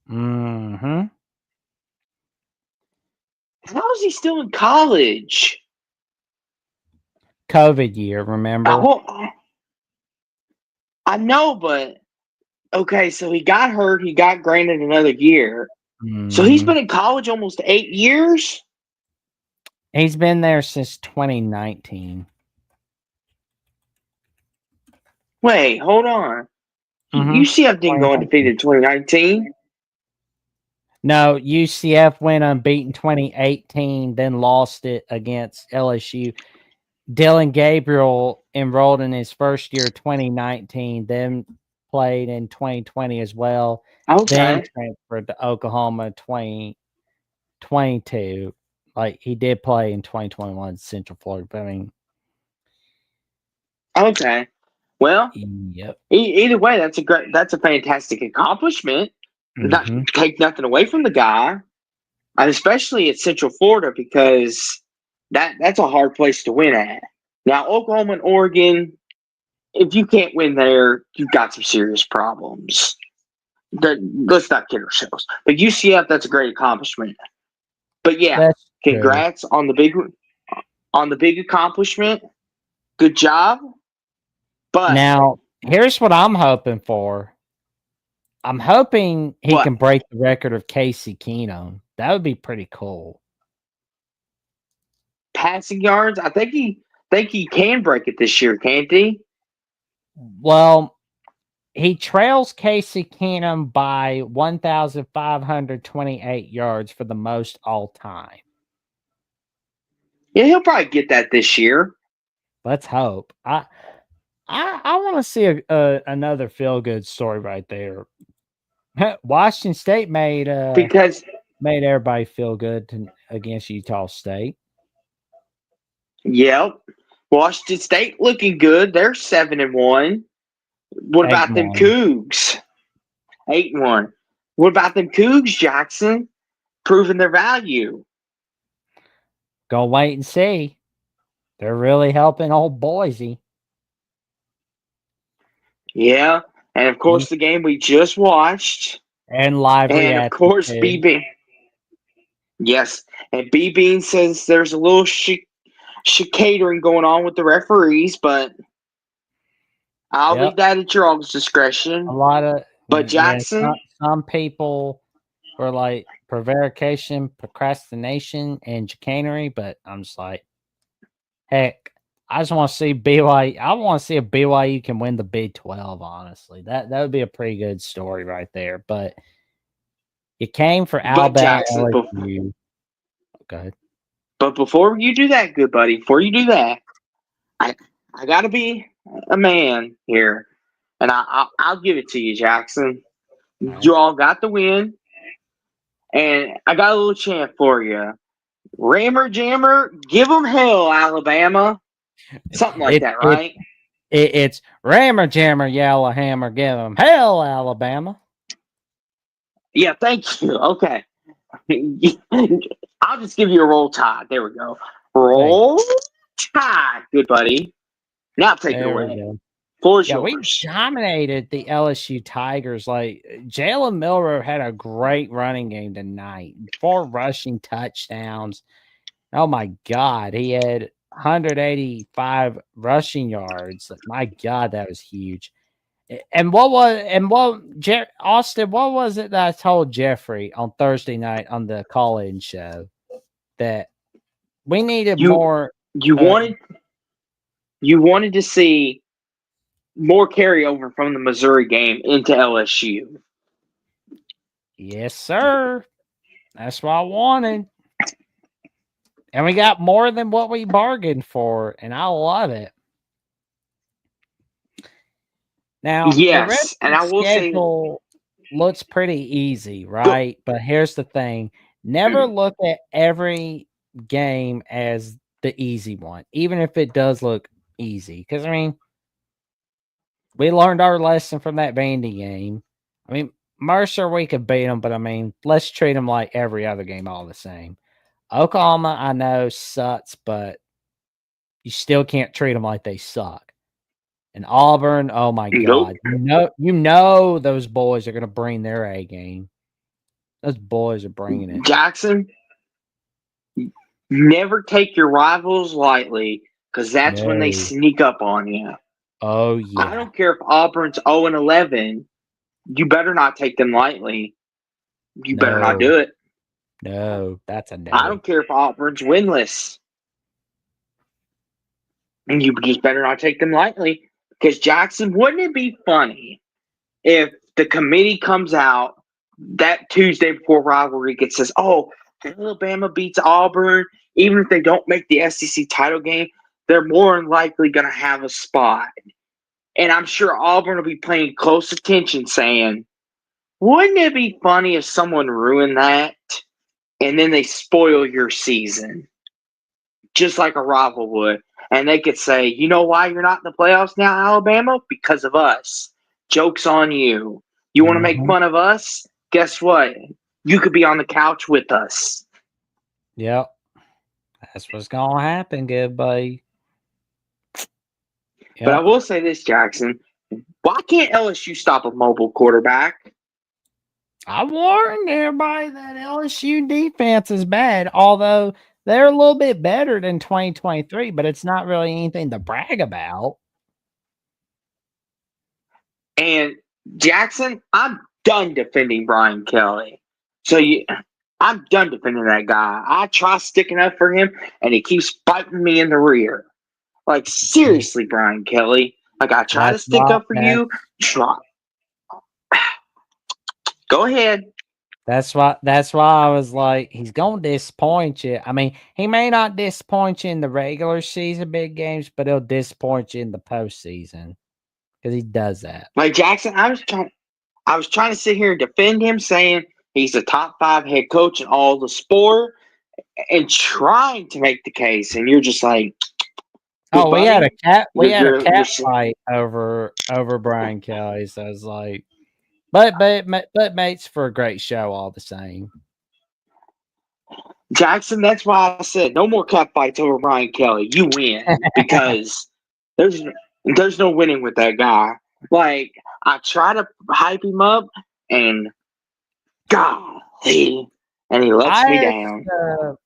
Mm-hmm. How is he still in college? COVID year, remember? I know, but okay, so he got hurt. He got granted another year. So he's been in college almost 8 years? He's been there since 2019. Wait, hold on. UCF didn't go undefeated in 2019? No, UCF went unbeaten 2018, then lost it against LSU. Dylan Gabriel enrolled in his first year 2019, then played in 2020 as well. Okay. Then transferred to Oklahoma 2022. Like he did play in 2021 Central Florida. But I mean, okay. Well, yep. Either way, that's a fantastic accomplishment. Not take nothing away from the guy, and especially at Central Florida because that's a hard place to win at. Now, Oklahoma and Oregon, if you can't win there, you've got some serious problems. Let's not kid ourselves. But UCF, that's a great accomplishment. But yeah, That's congrats on the big accomplishment. Good job. But now here's what I'm hoping for. I'm hoping he can break the record of Casey Keenum. That would be pretty cool. Passing yards, I think he can break it this year, can't he? Well, he trails Casey Keenum by 1,528 yards for the most all time. Yeah, he'll probably get that this year. Let's hope. I want to see another feel good story right there. Washington State made everybody feel good against Utah State. Yep, Washington State looking good. They're 7-1. What about them Cougs? 8-1. What about them Cougs, Jackson? Proving their value. Go wait and see. They're really helping old Boise. Yeah, and of course the game we just watched. And live reaction. And of course B-Bean. Yes, and B-Bean says there's a little chicanery going on with the referees, but I'll leave that at your all's discretion. A lot of, but Jackson, some people were like prevarication, procrastination, and chicanery, but I'm just like, heck, I just want to see BYU. I want to see if BYU can win the Big 12. Honestly, that would be a pretty good story right there. But it came for Alabama. LSU. Okay. But before you do that, good buddy, before you do that, I got to be a man here, and I'll give it to you, Jackson. Right. You all got the win, and I got a little chant for you. Rammer Jammer, give them hell, Alabama. Something like that, right? It's Rammer Jammer, Yellow Hammer, give them hell, Alabama. Yeah, thank you. Okay. I'll just give you a roll tide. There we go. Roll tide, good buddy. Now take it away. We dominated the LSU Tigers. Like Jalen Milroe had a great running game tonight. 4 rushing touchdowns. Oh my God, he had 185 rushing yards. My God, that was huge. Austin, what was it that I told Jeffrey on Thursday night on the call-in show? that we needed You more. you wanted you wanted to see more carryover from the Missouri game into LSU. Yes, sir. That's what I wanted. And we got more than what we bargained for, and I love it. Now, the rest Yes, of and the I will say, schedule looks pretty easy, right? But here's the thing. Never look at every game as the easy one, even if it does look easy. Because, I mean, we learned our lesson from that Vandy game. I mean, Mercer, we could beat them, but, I mean, let's treat them like every other game all the same. Oklahoma, I know, sucks, but you still can't treat them like they suck. And Auburn, oh my nope. God, you know those boys are gonna bring their A game. Those boys are bringing it. Jackson, never take your rivals lightly because that's when they No. sneak up on you. Oh I yeah, don't care if Auburn's 0-11. You better not take them lightly. You better not no, do it. no, that's a I no. don't care if Auburn's winless. And you just better not take them lightly. Because Jackson, wouldn't it be funny if the committee comes out that Tuesday before rivalry week, it says, oh, Alabama beats Auburn, even if they don't make the SEC title game, they're more than likely going to have a spot. And I'm sure Auburn will be paying close attention saying, wouldn't it be funny if someone ruined that and then they spoil your season? Just like a rival would. And they could say, you know why you're not in the playoffs now, Alabama? Because of us. Joke's on you. You want to make Mhm. fun of us? Guess what? You could be on the couch with us. Yep, that's what's gonna happen, good buddy. But I Yep. will say this, Jackson. Why can't LSU stop a mobile quarterback? I warned everybody that LSU defense is bad, although they're a little bit better than 2023, but it's not really anything to brag about. And Jackson, I'm done defending Brian Kelly. I'm done defending that guy. I try sticking up for him, and he keeps biting me in the rear. Like, seriously, Brian Kelly. Like, I try to That's stick why up for you. Try. Go ahead. that's why I was like, he's gonna disappoint you. I mean, he may not disappoint you in the regular season big games, but he'll disappoint you in the postseason because he does that. Like, Jackson, I was trying to sit here and defend him, saying he's a top 5 head coach in all the sport, and trying to make the case. And you're just like, Oh, we had buddy, a cat you're fight over Brian Kelly. So it's like, but mates for a great show all the same. Jackson, that's why I said no more cat fights over Brian Kelly. You win because there's no winning with that guy. Like, I try to hype him up, and golly, and he lets me I down.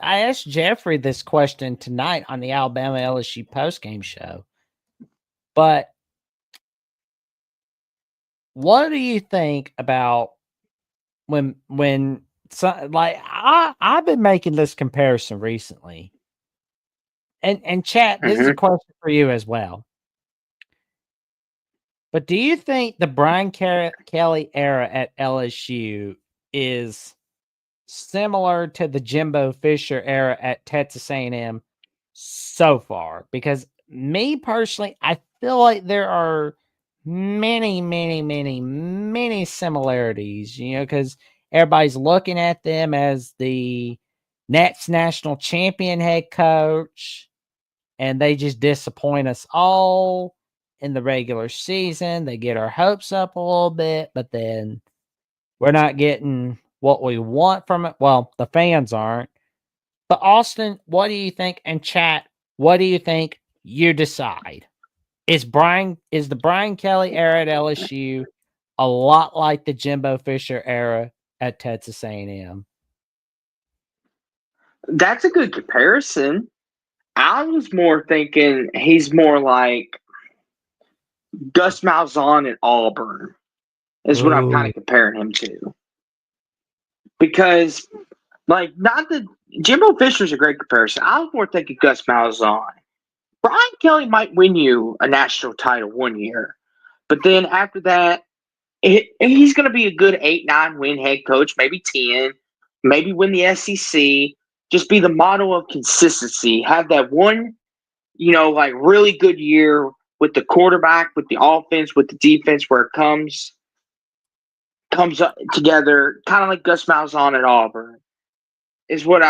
I asked Jeffrey this question tonight on the Alabama LSU postgame show. But what do you think about when I've been making this comparison recently. And chat, this is a question for you as well. But do you think the Brian Kelly era at LSU is similar to the Jimbo Fisher era at Texas A&M so far? Because me personally, I feel like there are many similarities, because everybody's looking at them as the next national champion head coach, and they just disappoint us all in the regular season. They get our hopes up a little bit, but then we're not getting what we want from it. Well, the fans aren't. But Austin, what do you think? And chat, what do you think? You decide. Is the Brian Kelly era at LSU a lot like the Jimbo Fisher era at Texas A&M? That's a good comparison. I was more thinking he's more like Gus Malzahn at Auburn is what I'm kind of comparing him to. because, like, not that Jimbo Fisher's a great comparison. I was more thinking Gus Malzahn. Brian Kelly might win you a national title one year, but then after that, he's going to be a good 8-9 win head coach, maybe 10, maybe win the SEC. Just be the model of consistency. Have that one, like really good year with the quarterback, with the offense, with the defense, where it comes up together, kind of like Gus Malzahn at Auburn. Is what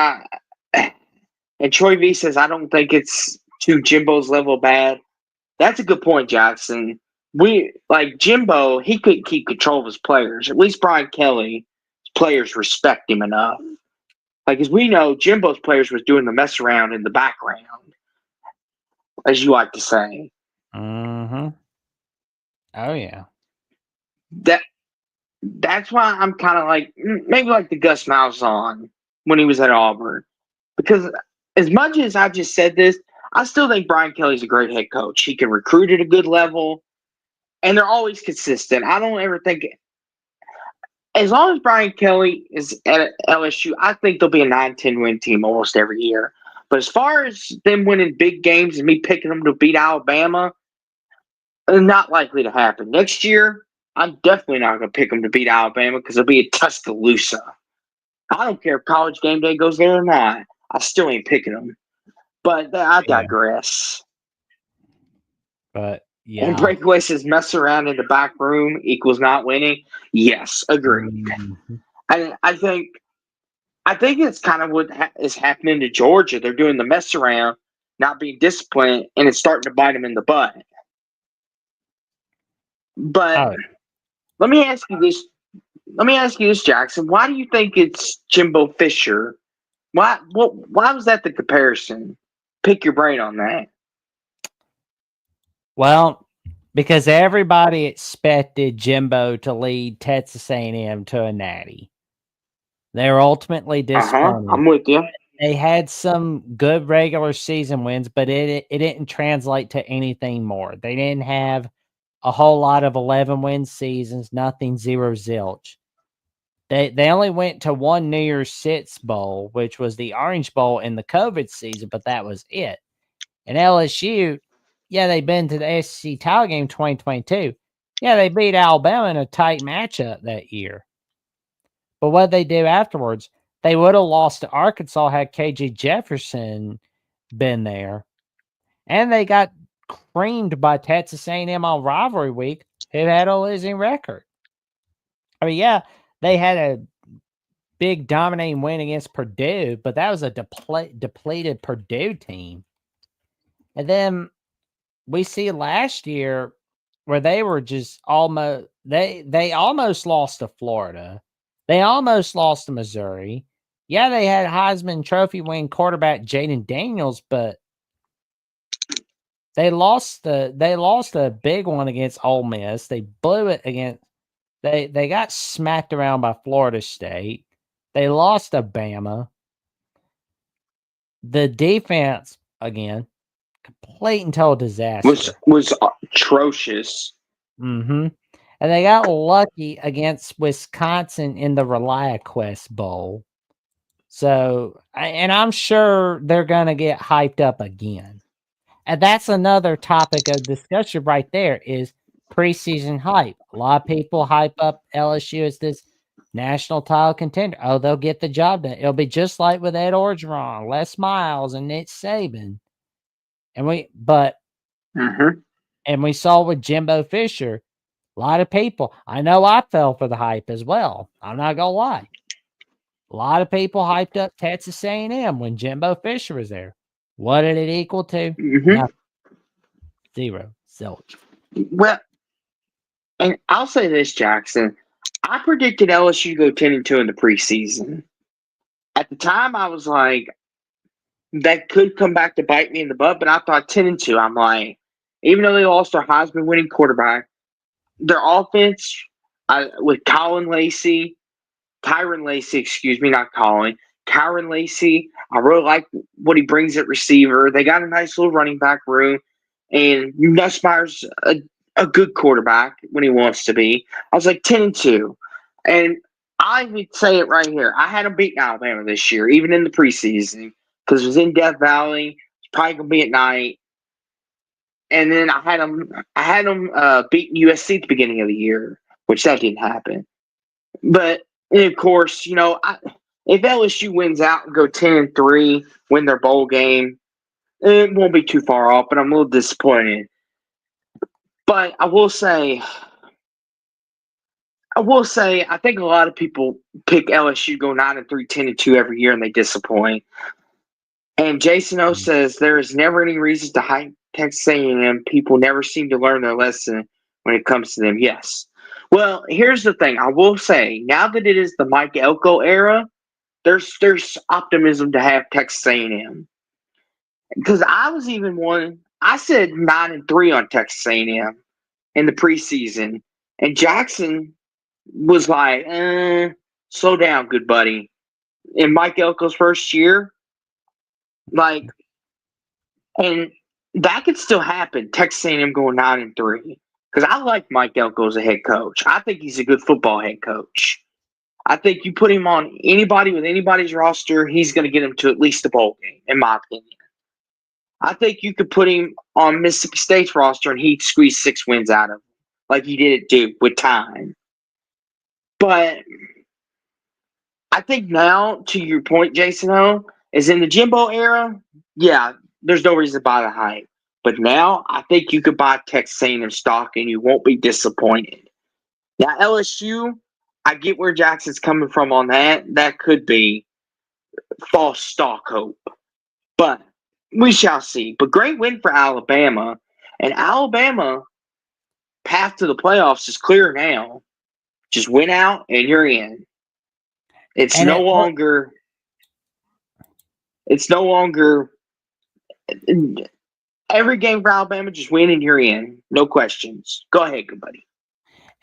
and Troy V says, I don't think it's to Jimbo's level bad. That's a good point, Jackson. Jimbo, he couldn't keep control of his players. At least Brian Kelly's players respect him enough. Like, as we know, Jimbo's players was doing the mess around in the background, as you like to say. Mm-hmm. Oh, yeah. That's why I'm kind of like, maybe like the Gus Malzahn when he was at Auburn. Because as much as I just said this, I still think Brian Kelly's a great head coach. He can recruit at a good level, and they're always consistent. I don't ever think – as long as Brian Kelly is at LSU, I think they'll be a 9-10 win team almost every year. But as far as them winning big games and me picking them to beat Alabama, not likely to happen. Next year, I'm definitely not going to pick them to beat Alabama because it'll be a Tuscaloosa. I don't care if College Game Day goes there or not. I still ain't picking them. But I digress. But, yeah. And Breakaway says mess around in the back room equals not winning. Yes, agreed. Mm-hmm. I think it's kind of what is happening to Georgia. They're doing the mess around, not being disciplined, and it's starting to bite them in the butt. But let me ask you this, Jackson. Why do you think it's Jimbo Fisher? Why was that the comparison? Pick your brain on that. Well, because everybody expected Jimbo to lead Texas A&M to a natty. They were ultimately disappointed. I'm with you. They had some good regular season wins, but it didn't translate to anything more. They didn't have a whole lot of 11-win seasons, nothing, zero zilch. They only went to one New Year's Six Bowl, which was the Orange Bowl in the COVID season, but that was it. And LSU, yeah, they've been to the SEC title game 2022. Yeah, they beat Alabama in a tight matchup that year. But what they do afterwards, they would have lost to Arkansas had KJ Jefferson been there. And they got creamed by Texas A&M on rivalry week, who had a losing record. I mean, yeah, they had a big dominating win against Purdue, but that was a depleted Purdue team. And then we see last year where they were just almost they almost lost to Florida. They almost lost to Missouri. Yeah, they had Heisman Trophy winning quarterback Jaden Daniels, but they lost a big one against Ole Miss. They blew it against they got smacked around by Florida State. They lost to Bama. The defense, again, complete and total disaster. Was atrocious. Mm-hmm. And they got lucky against Wisconsin in the ReliaQuest Bowl. So, and I'm sure they're going to get hyped up again. And that's another topic of discussion right there is preseason hype. A lot of people hype up LSU as this national title contender. Oh, they'll get the job done. It'll be just like with Ed Orgeron, Les Miles, and Nick Saban. And we saw with Jimbo Fisher, a lot of people. I know I fell for the hype as well. I'm not gonna lie. A lot of people hyped up Texas A&M when Jimbo Fisher was there. What did it equal to? Nothing. Zero. Zilch. Well, and I'll say this, Jackson. I predicted LSU go 10-2 in the preseason. At the time, I was like, that could come back to bite me in the butt, but I thought 10-2. I'm like, even though they lost their Heisman winning quarterback, their offense with Kyron Lacy, I really like what he brings at receiver. They got a nice little running back room, and Nussmeier's a good quarterback when he wants to be. I was like 10-2, and I would say it right here. I had them beating Alabama this year, even in the preseason, because it was in Death Valley. It's probably gonna be at night. And then I had them beating USC at the beginning of the year, which that didn't happen. But of course, if LSU wins out and go 10-3, win their bowl game, it won't be too far off. But I'm a little disappointed. But I will say, I think a lot of people pick LSU go 9-3, 10-2 every year, and they disappoint. And Jason O says there is never any reason to hype Texas A&M. People never seem to learn their lesson when it comes to them. Yes. Well, here's the thing. I will say, now that it is the Mike Elko era, there's optimism to have Texas A&M. Because I was even one. I said 9-3 on Texas A&M in the preseason, and Jackson was like, slow down, good buddy. In Mike Elko's first year, and that could still happen. Texas A&M going 9-3 because I like Mike Elko as a head coach. I think he's a good football head coach. I think you put him on anybody with anybody's roster, he's going to get him to at least a bowl game, in my opinion. I think you could put him on Mississippi State's roster and he'd squeeze 6 wins out of him, like he did at Duke with time. But I think now, to your point, Jason O, is in the Jimbo era, yeah, there's no reason to buy the hype. But now, I think you could buy Texas A&M stock and you won't be disappointed. Now, LSU, I get where Jackson's coming from on that. That could be false stock hope. But we shall see. But great win for Alabama. And Alabama, path to the playoffs is clear now. Just win out and you're in. It's no longer every game for Alabama, just win and you're in. No questions. Go ahead, good buddy.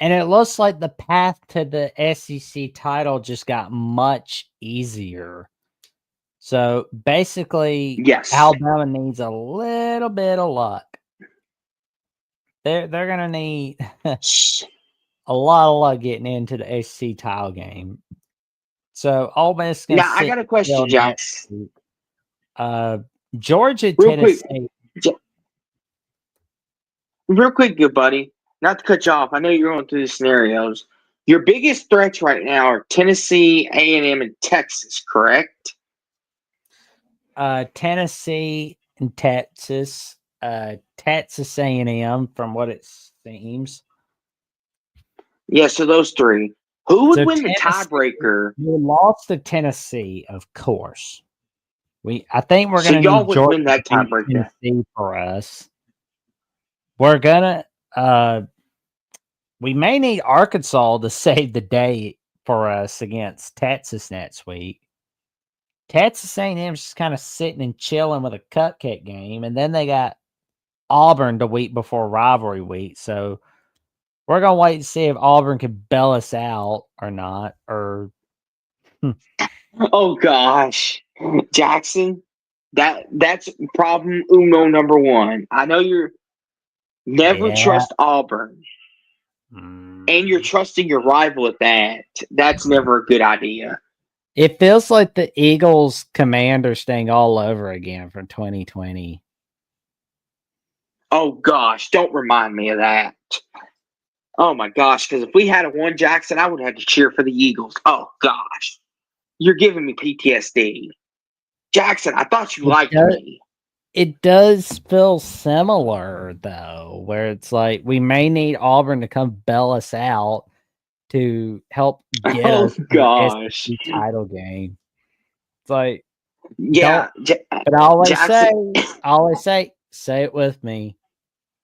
And it looks like the path to the SEC title just got much easier. So basically, yes, Alabama needs a little bit of luck. They're gonna need a lot of luck getting into the SEC title game. So Ole Miss gonna. Now I got a question, Jax. Georgia, real Tennessee. Real quick, good buddy. Not to cut you off. I know you're going through the scenarios. Your biggest threats right now are Tennessee, A&M, and Texas, correct? Tennessee and Texas. Texas A&M, from what it seems. Yeah, so those 3. Who would win the tiebreaker? We lost to Tennessee, of course. I think we're going to y'all need would Georgia win that tiebreaker Tennessee for us. We're gonna. We may need Arkansas to save the day for us against Texas next week. Texas A&M's just kind of sitting and chilling with a cupcake game, and then they got Auburn the week before rivalry week. So we're gonna wait and see if Auburn can bail us out or not. Or oh gosh, Jackson, that's problem uno number 1. I know you're never trust Auburn, and you're trusting your rival at that. That's never a good idea. It feels like the Eagles Commanders thing all over again from 2020. Oh gosh, don't remind me of that. Oh my gosh, because if we had won Jackson, I would have had to cheer for the Eagles. Oh gosh, you're giving me PTSD. Jackson, I thought you liked me. It does feel similar though, where it's like we may need Auburn to come bail us out to help get us the SEC title game. It's like, yeah, but I always say it with me.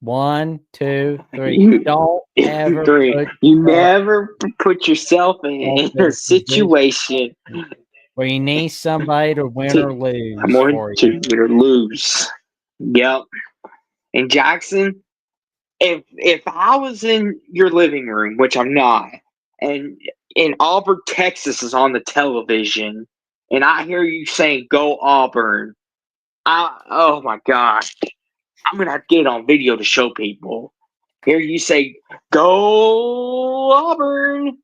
1, 2, 3. Don't ever never put yourself in a situation where you need somebody to win or lose. Win or lose. Yep. And Jackson, if I was in your living room, which I'm not, and in Auburn, Texas is on the television, and I hear you saying "Go Auburn," oh my gosh, I'm gonna have to get it on video to show people. Hear you say "Go Auburn."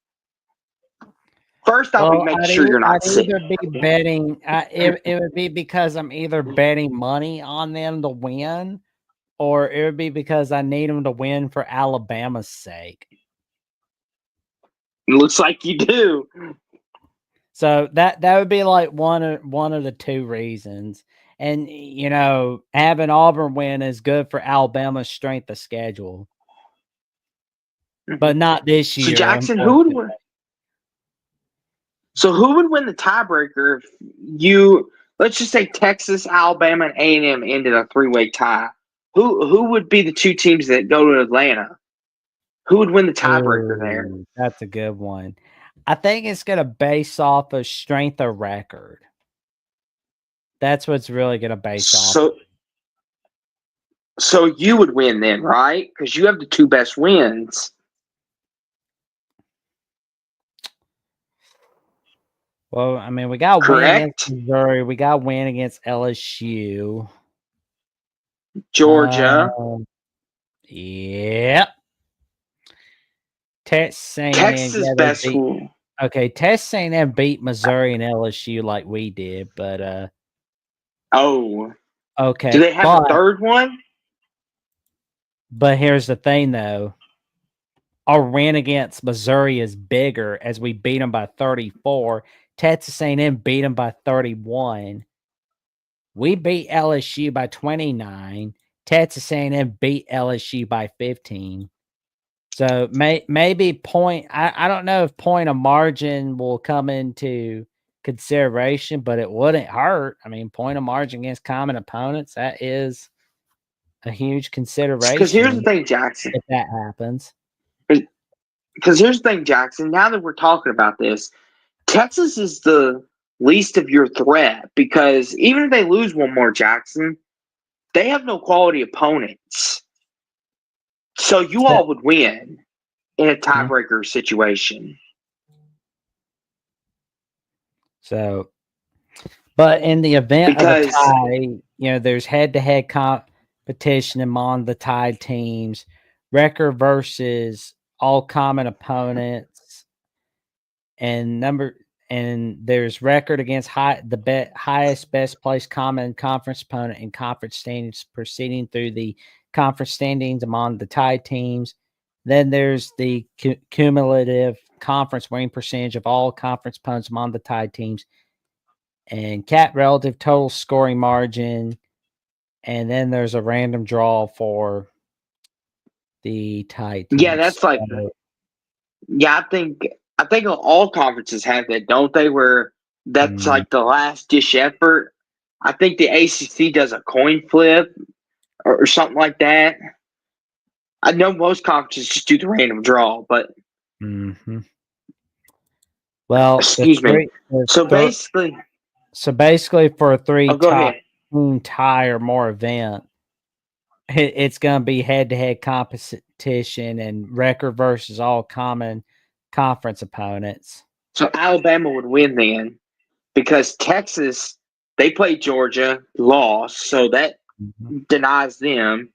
First, I'll be making sure you're I'd not sick. either be betting. It would be because I'm either betting money on them to win, or it would be because I need them to win for Alabama's sake. It looks like you do. So that would be like one of the two reasons. And having Auburn win is good for Alabama's strength of schedule, but not this year. So Jackson, who would win? So who would win the tiebreaker if let's just say Texas, Alabama, and A&M ended a 3-way tie? Who would be the two teams that go to Atlanta? Who would win the tiebreaker there? That's a good one. I think it's going to base off of strength of record. That's what's really going to base off. So you would win then, right? Because you have the two best wins. Well, I mean, we got Correct? win against Missouri. We got win against LSU. Georgia. Yep. Texas best school. Okay, Texas A&M beat Missouri and LSU like we did, but okay. Do they have a third one? But here's the thing, though. Our win against Missouri is bigger as we beat them by 34. Texas A&M beat them by 31. We beat LSU by 29. Texas A&M beat LSU by 15. So maybe point. I don't know if point of margin will come into consideration, but it wouldn't hurt. I mean, point of margin against common opponents, that is a huge consideration. Because here's the thing, Jackson. If that happens. Because here's the thing, Jackson. Now that we're talking about this, Texas is the least of your threat because even if they lose one more, Jackson, they have no quality opponents. So you all would win in a tiebreaker situation. So, but in the event of a tie, there's head-to-head competition among the tied teams, record versus all common opponents, and there's record against highest best place common conference opponent in conference standings proceeding through the conference standings among the tied teams. Then there's the cumulative conference winning percentage of all conference opponents among the tied teams, and cap relative total scoring margin, and then there's a random draw for the tied teams. Yeah, that's like I think all conferences have that, don't they? Where that's like the last dish effort. I think the ACC does a coin flip or something like that. I know most conferences just do the random draw, but well, excuse me. So basically, for a go ahead. tie or more event, it's going to be head-to-head competition and record versus all common conference opponents. So Alabama would win then because Texas, they played Georgia, lost, so that denies them.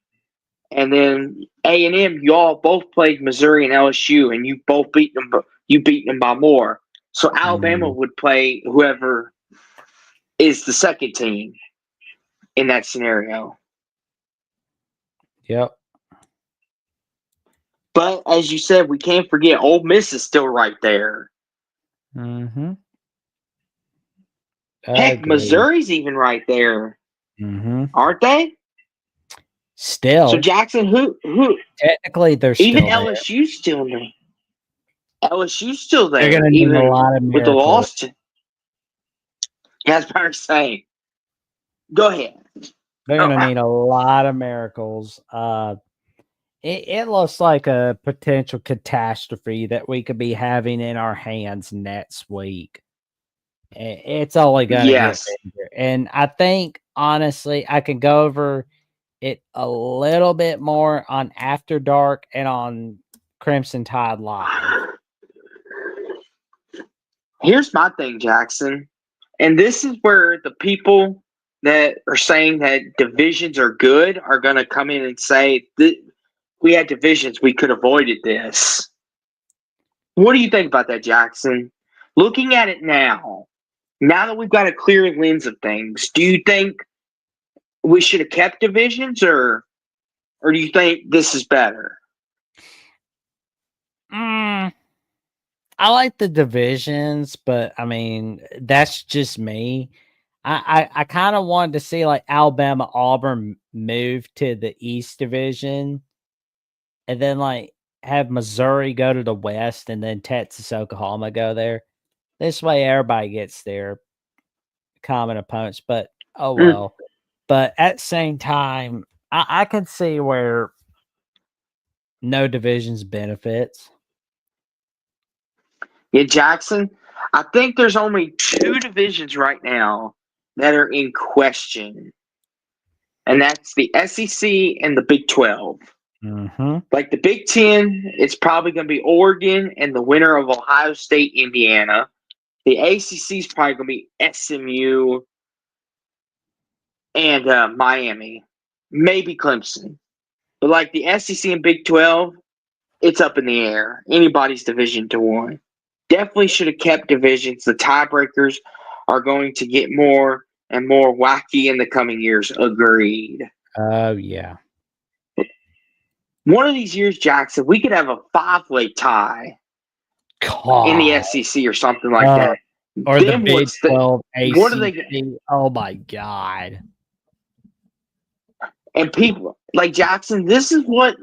And then A&M, y'all both played Missouri and LSU, and you both beat them. You beat them by more. So Alabama would play whoever is the second team in that scenario. Yep. But as you said, we can't forget Ole Miss is still right there. Heck, Missouri's even right there. Aren't they? Still. So Jackson, who technically they're even still LSU's still there. LSU's still there. They're going to need a lot of miracles. With the loss. That's what I'm saying. Go ahead. They're going to need a lot of miracles. It looks like a potential catastrophe that we could be having in our hands next week. It's only going to get bigger. And I think, honestly, I can go over it a little bit more on After Dark and on Crimson Tide Live. Here's my thing, Jackson. And this is where the people that are saying that divisions are good are going to come in and say, we had divisions, we could have avoided this. What do you think about that, Jackson? Looking at it now that we've got a clear lens of things, do you think we should have kept divisions, or do you think this is better? I like the divisions, but I mean, that's just me. I kind of wanted to see like Alabama, Auburn move to the East Division, and then like have Missouri go to the West, and then Texas, Oklahoma go there. This way, everybody gets their common opponents. But oh well. But at the same time, I can see where no divisions benefits. Yeah, Jackson, I think there's only two divisions right now that are in question, and that's the SEC and the Big 12. Mm-hmm. Like the Big 10, it's probably going to be Oregon and the winner of Ohio State, Indiana. The ACC is probably going to be SMU and Miami, maybe Clemson. But like the SEC and Big 12, it's up in the air. Anybody's division to one. Definitely should have kept divisions. The tiebreakers are going to get more and more wacky in the coming years. Agreed. Oh, yeah. One of these years, Jackson, we could have a 5-way tie in the SEC or something like that. Or then the Big 12 ACC. What are they? Oh, my God. And people, like Jackson, this is what,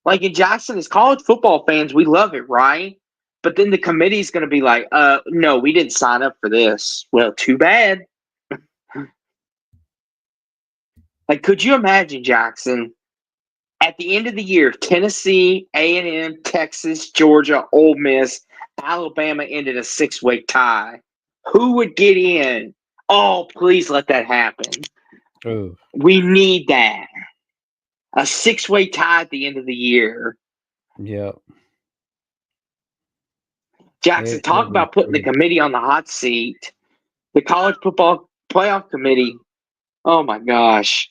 like in Jackson, as college football fans, we love it, right? But then the committee's going to be like, no, we didn't sign up for this. Well, too bad. Like, could you imagine, Jackson, at the end of the year, Tennessee, A&M, Texas, Georgia, Ole Miss, Alabama ended a 6-way tie? Who would get in? Oh, please let that happen. Ooh. We need that. A 6-way tie at the end of the year. Yep. Jackson, talk about putting the committee on the hot seat. The college football playoff committee. Oh my gosh.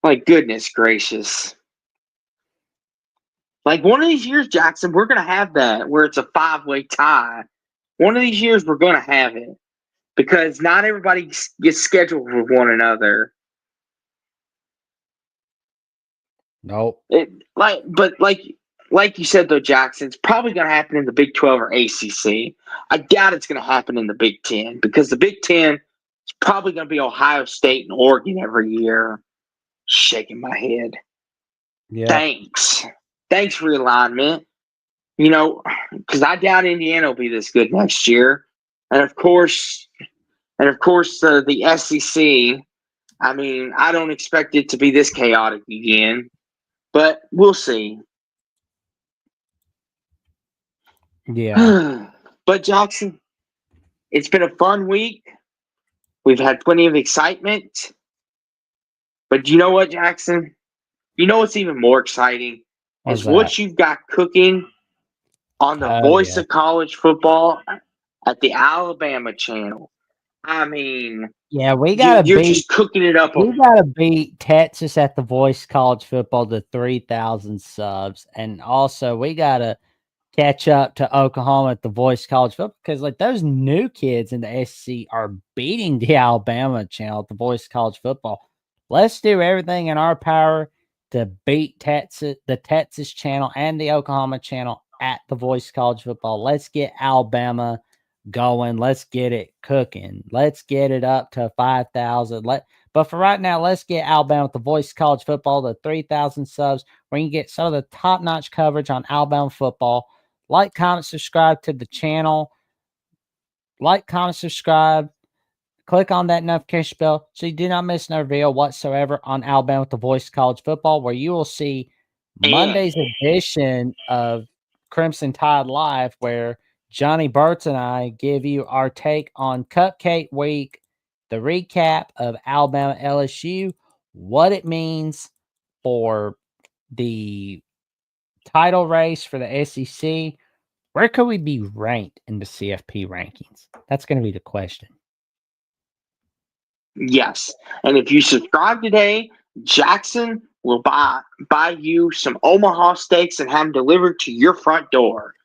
Like, goodness gracious. Like, one of these years, Jackson, we're going to have that where it's a 5-way tie. One of these years, we're going to have it because not everybody gets scheduled with one another. Nope. Like you said, though, Jackson, it's probably going to happen in the Big 12 or ACC. I doubt it's going to happen in the Big 10 because the Big 10 is probably going to be Ohio State and Oregon every year. Shaking my head. Yeah. Thanks for your alignment. You know, because I doubt Indiana will be this good next year. And of course, the SEC. I mean, I don't expect it to be this chaotic again, but we'll see. Yeah. But Jackson, it's been a fun week. We've had plenty of excitement. But you know what, Jackson? You know what's even more exciting is what you've got cooking on the Voice of College Football at the Alabama channel. I mean, yeah, you're just cooking it up. We got to beat Texas at the Voice College Football to 3,000 subs, and also we got to catch up to Oklahoma at the Voice College Football because like those new kids in the SEC are beating the Alabama channel at the Voice College Football. Let's do everything in our power to beat the Texas channel and the Oklahoma channel at the Voice College Football. Let's get Alabama going. Let's get it cooking. Let's get it up to 5,000. But for right now, let's get Alabama at the Voice College Football to 3,000 subs, where you can get some of the top-notch coverage on Alabama football. Like, comment, subscribe to the channel. Like, comment, subscribe. Click on that notification bell so you do not miss no video whatsoever on Alabama with the Voice College Football, where you will see Monday's edition of Crimson Tide Live, where Johnny Burtz and I give you our take on Cupcake Week, the recap of Alabama LSU, what it means for the title race for the SEC. Where could we be ranked in the CFP rankings? That's going to be the question. Yes. And if you subscribe today, Jackson will buy you some Omaha steaks and have them delivered to your front door.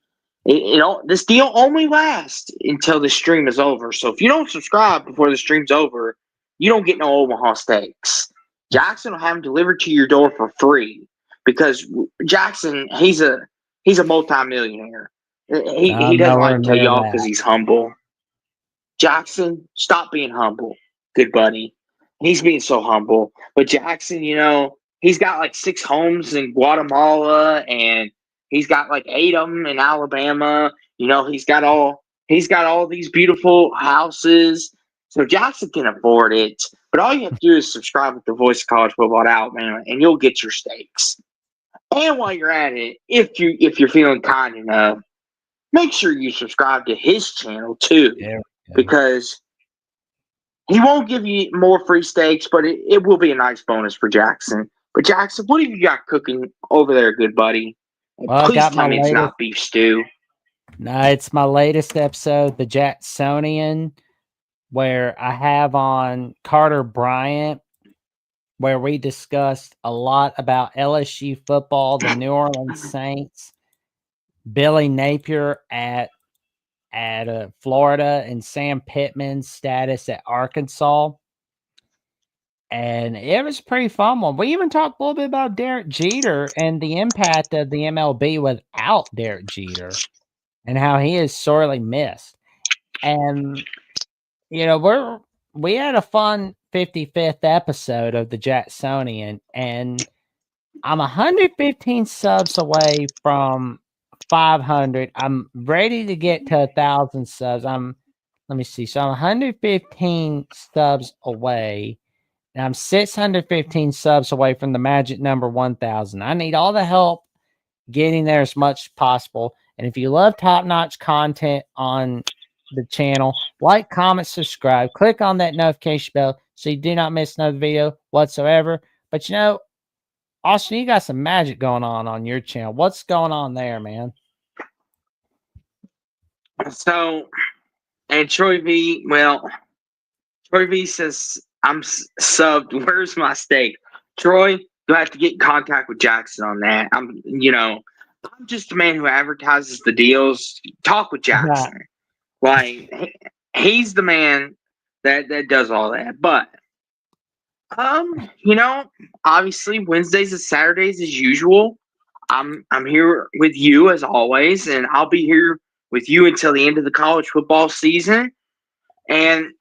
This deal only lasts until the stream is over. So if you don't subscribe before the stream's over, you don't get no Omaha steaks. Jackson will have them delivered to your door for free because Jackson, he's a multimillionaire. He I'm doesn't nowhere like to tell near y'all that. because he's humble. Jackson, stop being humble, good buddy. He's being so humble. But Jackson, he's got like 6 homes in Guatemala and he's got like 8 of them in Alabama. He's got all these beautiful houses. So Jackson can afford it. But all you have to do is subscribe with the Voice of College Football to Alabama, and you'll get your steaks. And while you're at it, if you're feeling kind enough, make sure you subscribe to his channel too, because he won't give you more free steaks, but it will be a nice bonus for Jackson. But Jackson, what have you got cooking over there, good buddy? Well, Please tell me it's not beef stew. No, it's my latest episode, the Jacksonian, where I have on Carter Bryant, where we discussed a lot about LSU football, the New Orleans Saints, Billy Napier at Florida, and Sam Pittman's status at Arkansas. And it was a pretty fun one. We even talked a little bit about Derek Jeter and the impact of the MLB without Derek Jeter and how he is sorely missed. And, we had a fun 55th episode of the Jacksonian, and I'm 115 subs away from 500. I'm ready to get to 1,000 subs. Let me see. So I'm 115 subs away. And I'm 615 subs away from the magic number 1,000. I need all the help getting there as much as possible. And if you love top-notch content on the channel, like, comment, subscribe, click on that notification bell so you do not miss another video whatsoever. But Austin, you got some magic going on your channel. What's going on there, man? So, and Troy V says, I'm subbed. Where's my steak? Troy, you have to get in contact with Jackson on that. I'm just the man who advertises the deals. Talk with Jackson. Like, he's the man that does all that. But, obviously Wednesdays and Saturdays as usual. I'm here with you as always, and I'll be here with you until the end of the college football season. And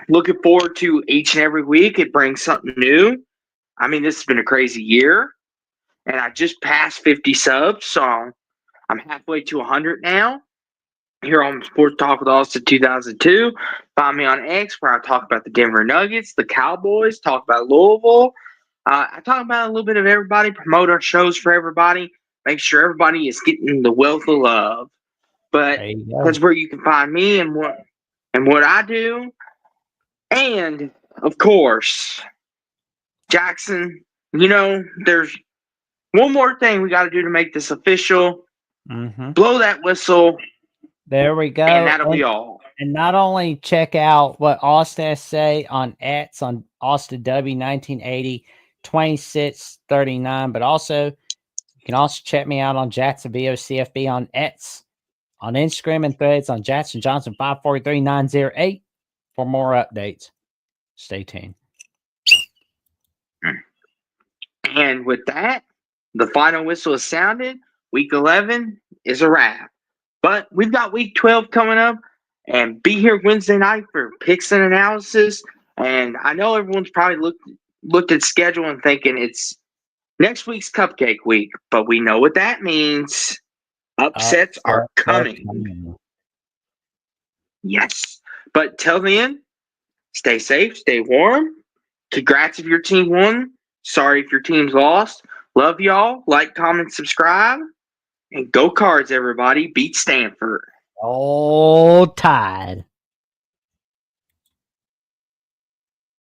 looking forward to each and every week. It brings something new. I mean, this has been a crazy year, and I just passed 50 subs, so I'm halfway to 100 now. Here on Sports Talk with Austin 2002. Find me on X, where I talk about the Denver Nuggets, the Cowboys, talk about Louisville. I talk about a little bit of everybody, promote our shows for everybody, make sure everybody is getting the wealth of love. But that's where you can find me and what I do. And, of course, Jackson, there's one more thing we got to do to make this official. Mm-hmm. Blow that whistle. There we go. And that'll be all. And not only check out what Austin has to say on X, on Austin W 1980 2639, but also you can also check me out on Jackson VOCFB on X, on Instagram and Threads on Jackson Johnson 543908 for more updates. Stay tuned. And with that, the final whistle is sounded. Week 11 is a wrap. But we've got week 12 coming up, and be here Wednesday night for picks and analysis. And I know everyone's probably looked at schedule and thinking it's next week's Cupcake Week, but we know what that means. Upsets are coming. Yes. But till then, stay safe, stay warm. Congrats if your team won. Sorry if your team's lost. Love y'all. Like, comment, subscribe. And go Cards, everybody. Beat Stanford. Oh, Tide.